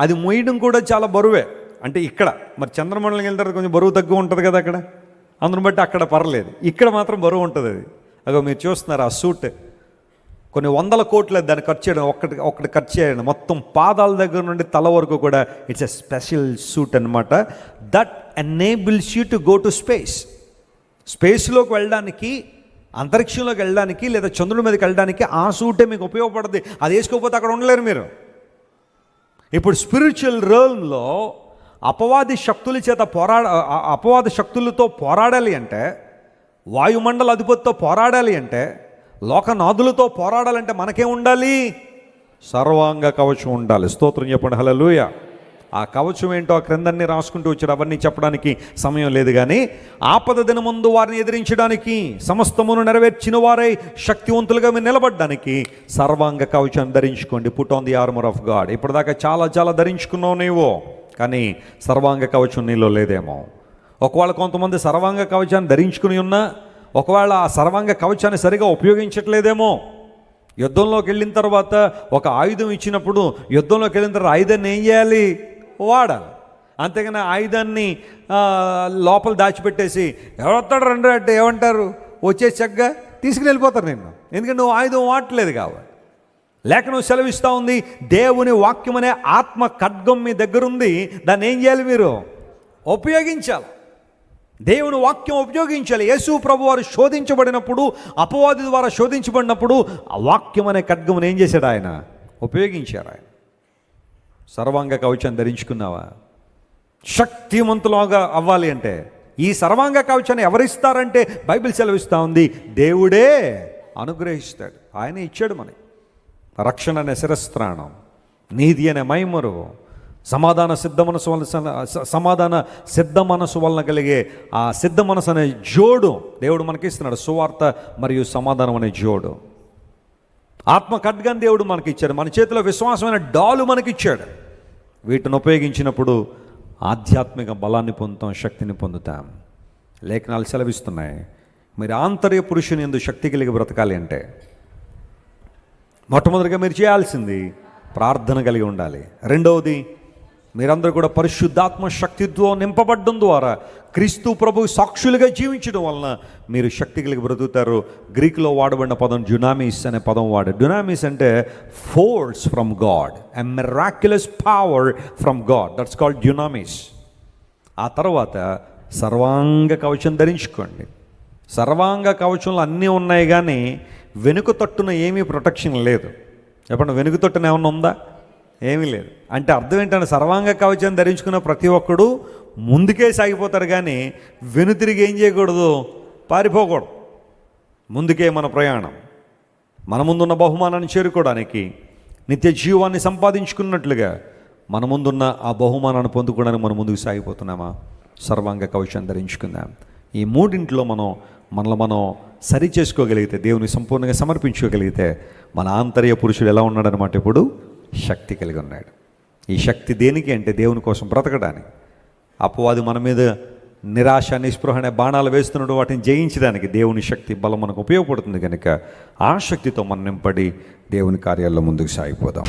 Speaker 2: అది మోయడం కూడా చాలా బరువే. అంటే ఇక్కడ మరి చంద్రమండలం వెళ్తారు, కొంచెం బరువు తక్కువ ఉంటుంది కదా అక్కడ, అందుని బట్టి అక్కడ పర్లేదు. ఇక్కడ మాత్రం బరువు ఉంటుంది. అది అదో మీరు చూస్తున్నారు ఆ సూట్, కొన్ని 100 కోట్లు దాన్ని ఖర్చు చేయడం, ఒక్కటి ఖర్చు చేయడం, మొత్తం పాదాల దగ్గర నుండి తల వరకు కూడా. ఇట్స్ ఎ స్పెషల్ సూట్ అనమాట. That enables you to go to space. స్పేస్లోకి వెళ్ళడానికి, అంతరిక్షంలోకి వెళ్ళడానికి, లేదా చంద్రుడి మీదకి వెళ్ళడానికి ఆ సూటే మీకు ఉపయోగపడుతుంది. అది వేసుకోకపోతే అక్కడ ఉండలేరు మీరు. ఇప్పుడు స్పిరిచువల్ రియల్మ్లో అపవాది శక్తులతో పోరాడాలి అంటే, వాయుమండల అధిపతితో పోరాడాలి అంటే, లోకనాథులతో పోరాడాలంటే మనకేం ఉండాలి? సర్వాంగ కవచం ఉండాలి. స్తోత్రం చెప్పండి, హల్లెలూయా. ఆ కవచం ఏంటో ఆ క్రిందన్నీ రాసుకుంటూ వచ్చాడు, అవన్నీ చెప్పడానికి సమయం లేదు. కానీ ఆపద దినమందు వారిని ఎదిరించడానికి, సమస్తమును నెరవేర్చిన వారై శక్తివంతులుగా మీరు నిలబడడానికి సర్వాంగ కవచాన్ని ధరించుకోండి. Put on the armour of God. ఇప్పటిదాకా చాలా ధరించుకున్నావు నీవు, కానీ సర్వాంగ కవచం నీలో లేదేమో. ఒకవేళ కొంతమంది సర్వాంగ కవచాన్ని ధరించుకుని ఉన్నా, ఒకవేళ ఆ సర్వాంగ కవచాన్ని సరిగా ఉపయోగించట్లేదేమో. యుద్ధంలోకి వెళ్ళిన తర్వాత ఒక ఆయుధం ఇచ్చినప్పుడు, యుద్ధంలోకి వెళ్ళిన తర్వాత ఆయుధాన్ని ఏం చేయాలి? వాడాలి. అంతేగాని ఆయుధాన్ని లోపల దాచిపెట్టేసి ఎవరొస్తాడు రండి అంటే ఏమంటారు? వచ్చేసి చక్కగా తీసుకుని వెళ్ళిపోతారు నిన్ను, ఎందుకంటే నువ్వు ఆయుధం వాడట్లేదు కాబట్టి. లేఖనం సెలవిస్తూ ఉంది, దేవుని వాక్యం అనే ఆత్మ ఖడ్గం మీ దగ్గర ఉంది, దాన్ని ఏం చేయాలి? మీరు ఉపయోగించాలి. దేవుని వాక్యం ఉపయోగించాలి. యేసు ప్రభు వారు శోధించబడినప్పుడు, అపవాది ద్వారా శోధించబడినప్పుడు ఆ వాక్యం అనే ఖడ్గమును ఏం చేశాడు? ఆయన ఉపయోగించారు. ఆయన సర్వాంగ కవచాన్ని ధరించుకున్నావా? శక్తివంతులుగా అవ్వాలి అంటే ఈ సర్వాంగ కవచాన్ని ఎవరిస్తారంటే బైబిల్ సెలవిస్తూ ఉంది, దేవుడే అనుగ్రహిస్తాడు. ఆయన ఇచ్చాడు మనకి. రక్షణ అనే శిరస్త్రాణం, నీతి అనే మైమరు, సమాధాన సిద్ధ మనసు వలన కలిగే ఆ సిద్ధ మనసు అనే జోడు దేవుడు మనకిస్తున్నాడు. సువార్త మరియు సమాధానం అనే జోడు. ఆత్మ ఖడ్గాన్ని దేవుడు మనకిచ్చాడు. మన చేతిలో విశ్వాసమైన డాలు మనకిచ్చాడు. వీటిని ఉపయోగించినప్పుడు ఆధ్యాత్మిక బలాన్ని పొందుతాం, శక్తిని పొందుతాం. లేఖనాలు సెలవిస్తున్నాయి, మీరు ఆంతర్య పురుషుని యందు శక్తి కలిగి బ్రతకాలి అంటే మొట్టమొదటిగా మీరు చేయాల్సింది ప్రార్థన కలిగి ఉండాలి. రెండవది, మీరందరూ కూడా పరిశుద్ధాత్మ శక్తితో నింపబడడం ద్వారా క్రీస్తు ప్రభు సాక్షులుగా జీవించడం వలన మీరు శక్తి కలిగి బ్రతుకుతారు. గ్రీకులో వాడబడిన పదం డ్యునామిస్ అనే పదం వాడు. డ్యునామిస్ అంటే force from God, a miraculous power from God, that's called డ్యునామిస్. ఆ తర్వాత సర్వాంగ కవచం ధరించుకోండి. సర్వాంగ కవచంలో అన్నీ ఉన్నాయి, కానీ వెనుక తట్టున ఏమీ ప్రొటెక్షన్ లేదు. చెప్పండి, వెనుక తట్టున ఏమన్నా ఉందా? ఏమీ లేదు. అంటే అర్థం ఏంటంటే, సర్వాంగ కవచం ధరించుకున్న ప్రతి ఒక్కడు ముందుకే సాగిపోతారు, కానీ వెనుతిరిగి ఏం చేయకూడదు? పారిపోకూడదు. ముందుకే మన ప్రయాణం. మన ముందున్న బహుమానాన్ని చేరుకోవడానికి, నిత్య జీవాన్ని సంపాదించుకున్నట్లుగా మన ముందున్న ఆ బహుమానాన్ని పొందుకోవడానికి మనం ముందుకు సాగిపోతున్నామా? సర్వాంగ కవచం ధరించుకుందాం. ఈ మూడింట్లో మనలో మనం సరి చేసుకోగలిగితే, దేవుని సంపూర్ణంగా సమర్పించుకోగలిగితే, మన ఆంతర్య పురుషుడు ఎలా ఉన్నాడనమాట? ఇప్పుడు శక్తి కలిగి ఉన్నాడు. ఈ శక్తి దేనికి అంటే దేవుని కోసం బ్రతకడానికి. అపవాది మన మీద నిరాశ, నిస్పృహ అనే బాణాలు వేస్తున్నాడు, వాటిని జయించడానికి దేవుని శక్తి బలం మనకు ఉపయోగపడుతుంది. కనుక ఆ శక్తితో మనం నింపడి దేవుని కార్యాల్లో ముందుకు సాగిపోదాం.